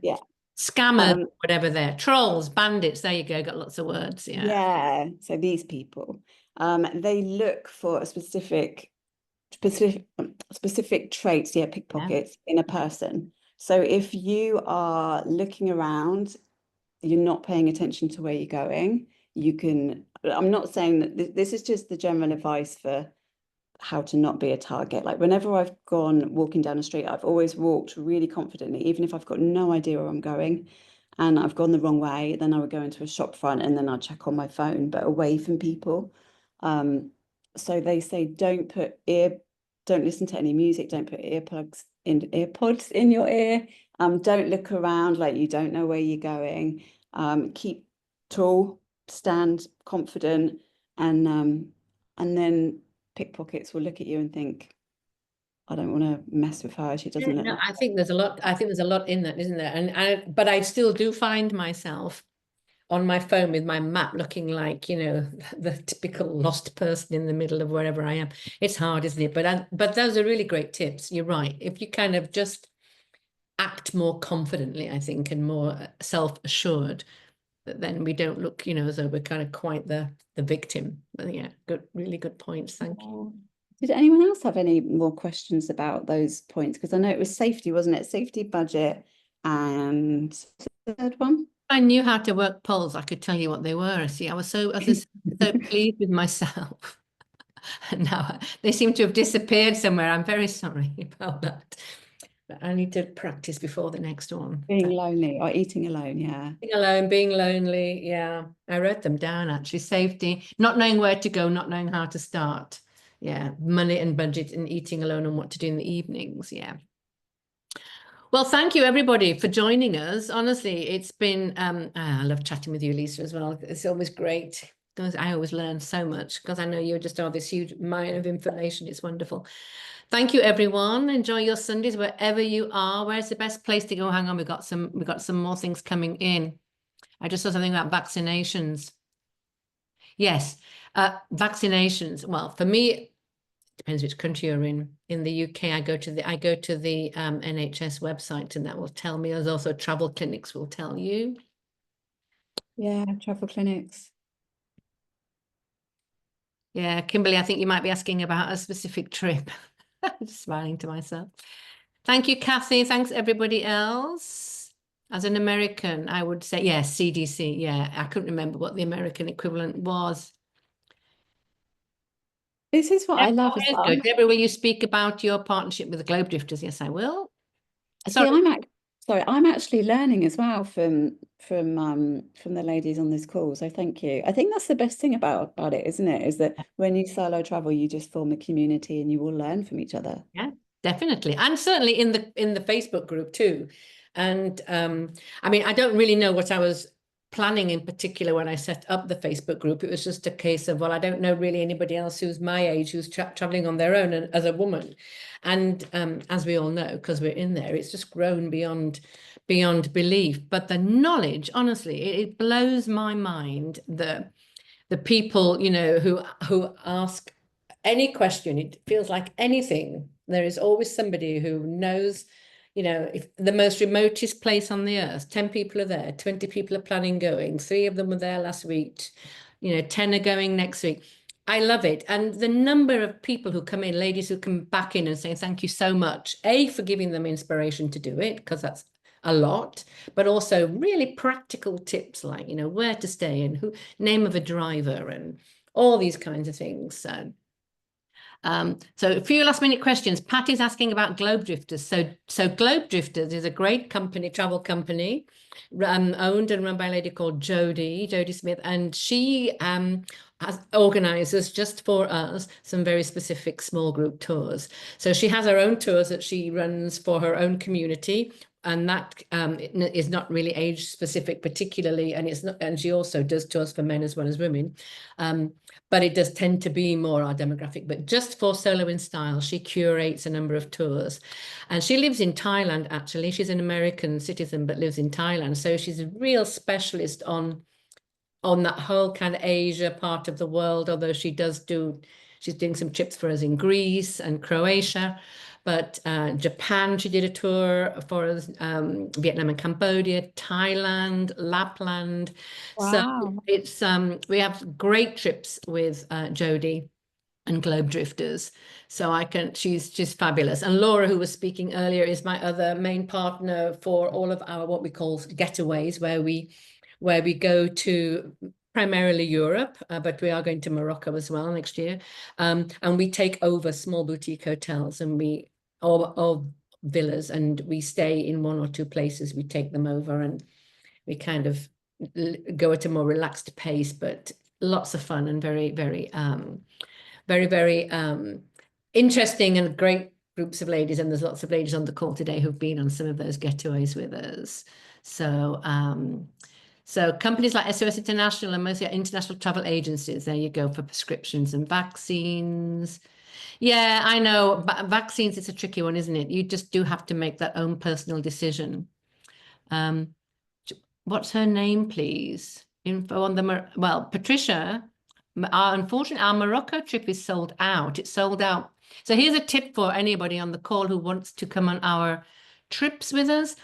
scammers, whatever they're trolls, bandits. There you go. Got lots of words. Yeah. Yeah. So these people, they look for a specific traits. Yeah, pickpockets in a person. So if you are looking around, you're not paying attention to where you're going. You can. I'm not saying that this is just the general advice for how to not be a target. Like whenever I've gone walking down the street, I've always walked really confidently, even if I've got no idea where I'm going and I've gone the wrong way, then I would go into a shop front and then I'll check on my phone, but away from people. So they say don't listen to any music, don't put earpods in your ear. Don't look around like you don't know where you're going. Keep tall, stand confident, and then pickpockets will look at you and think, I don't want to mess with her. She doesn't look like I think there's a lot. I think there's a lot in that, isn't there? But I still do find myself on my phone with my map looking like, you know, the typical lost person in the middle of wherever I am. It's hard, isn't it? But those are really great tips. You're right. If you kind of just act more confidently, I think, and more self-assured, then we don't look, you know, as though we're kind of quite the victim. But yeah, really good points. Thank you. Did anyone else have any more questions about those points? Because I know it was safety, wasn't it? Safety, budget, and the third one. If I knew how to work polls, I could tell you what they were. See, I was so pleased with myself. And now they seem to have disappeared somewhere. I'm very sorry about that. But I need to practice before the next one. Being lonely or eating alone, yeah. Being alone, being lonely, yeah. I wrote them down actually. Safety, not knowing where to go, not knowing how to start. Yeah, money and budget and eating alone and what to do in the evenings, yeah. Well, thank you everybody for joining us. Honestly, it's been, I love chatting with you, Lisa, as well. It's always great because I always learn so much because I know you just are this huge mine of information. It's wonderful. Thank you, everyone. Enjoy your Sundays wherever you are. Where's the best place to go? Hang on, we've got some more things coming in. I just saw something about vaccinations. Yes, vaccinations. Well, for me, depends which country you're in. In the UK, I go to the NHS website, and that will tell me. There's also travel clinics will tell you. Yeah, travel clinics. Yeah, Kimberly, I think you might be asking about a specific trip. Just smiling to myself. Thank you, Kathy. Thanks, everybody else. As an American, I would say, yes, CDC. Yeah, I couldn't remember what the American equivalent was. This is what I love as well. Good. Deborah, will you speak about your partnership with the Globe Drifters? Yes, I will. See, I'm actually learning as well from the ladies on this call. So thank you. I think that's the best thing about it, isn't it? Is that when you solo travel, you just form a community and you will learn from each other. Yeah, definitely. And certainly in the Facebook group too. And I mean, I don't really know what I was planning in particular when I set up the Facebook group. It was just a case of, well, I don't know really anybody else who's my age who's traveling on their own and, as a woman. And as we all know, because we're in there, it's just grown beyond belief. But the knowledge, honestly, it blows my mind, the people, you know, who ask any question. It feels like anything. There is always somebody who knows, you know, if the most remotest place on the earth, 10 people are there, 20 people are planning going, 3 of them were there last week, you know, 10 are going next week. I love it. And the number of people who come in, ladies who come back in and say, thank you so much, for giving them inspiration to do it, because that's a lot, but also really practical tips like, you know, where to stay and who, name of a driver and all these kinds of things. So a few last minute questions. Patty's asking about Globe Drifters. So Globe Drifters is a great company, travel company, owned and run by a lady called Jodie Smith, and she organizes just for us some very specific small group tours. So she has her own tours that she runs for her own community, and that is not really age specific particularly, and it's not, and she also does tours for men as well as women, but it does tend to be more our demographic. But just for Solo in Style, she curates a number of tours, and she lives in Thailand. Actually, she's an American citizen but lives in Thailand, so she's a real specialist on that whole kind of Asia part of the world, although she's doing some trips for us in Greece and Croatia. But Japan, she did a tour for us, Vietnam and Cambodia, Thailand, Lapland. Wow. So it's we have great trips with Jodie and Globe Drifters. So she's just fabulous. And Laura, who was speaking earlier, is my other main partner for all of our what we call getaways, where we go to primarily Europe, but we are going to Morocco as well next year. And we take over small boutique hotels or villas, and we stay in 1 or 2 places. We take them over and we kind of go at a more relaxed pace, but lots of fun and very, very, very interesting and great groups of ladies. And there's lots of ladies on the call today who've been on some of those getaways with us. So so companies like SOS International and most international travel agencies, there you go, for prescriptions and vaccines. Yeah, I know. Vaccines, it's a tricky one, isn't it? You just do have to make that own personal decision. What's her name, please? Info on well, Patricia, unfortunately, our Morocco trip is sold out. It's sold out. So here's a tip for anybody on the call who wants to come on our trips with us.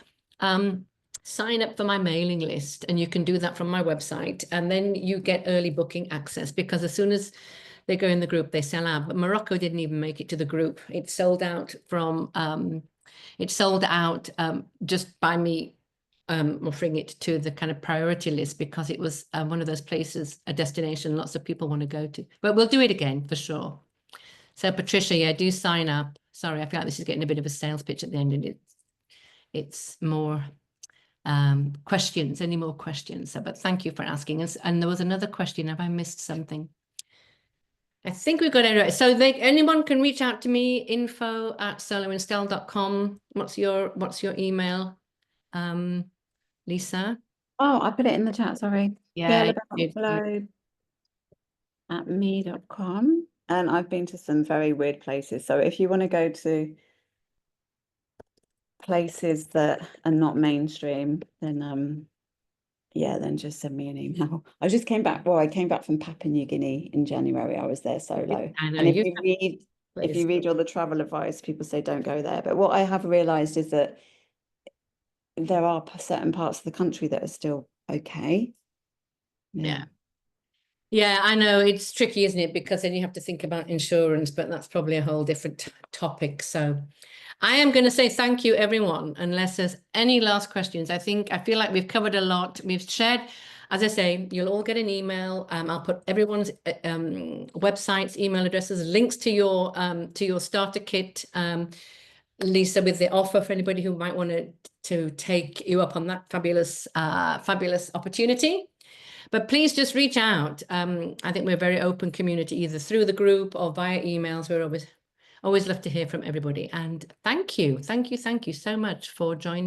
Sign up for my mailing list, and you can do that from my website, and then you get early booking access, because as soon as they go in the group, they sell out. But Morocco didn't even make it to the group. It sold out just by me offering it to the kind of priority list, because it was one of those places, a destination lots of people want to go to. But we'll do it again for sure. So Patricia, yeah, do sign up. Sorry, I feel like this is getting a bit of a sales pitch at the end, and it's more questions, any more questions. So, but thank you for asking us. And there was another question. Have I missed something? I think we've got it right. So anyone can reach out to me, info@soloinstyle.com. What's your email, Lisa? Oh, I put it in the chat, sorry. Yeah. Hello@me.com. And I've been to some very weird places. So if you want to go to places that are not mainstream, then then just send me an email. I came back from Papua New Guinea in January. I was there solo. I know, and if you read all the travel advice, people say don't go there. But what I have realized is that there are certain parts of the country that are still okay. Yeah. Yeah, I know it's tricky, isn't it? Because then you have to think about insurance, but that's probably a whole different topic. So I am going to say thank you, everyone, unless there's any last questions. I feel like we've covered a lot. We've shared, as I say, you'll all get an email. I'll put everyone's websites, email addresses, links to your starter kit, Lisa, with the offer for anybody who might want to take you up on that fabulous opportunity. But please just reach out. I think we're a very open community, either through the group or via emails. We're always love to hear from everybody. And thank you so much for joining.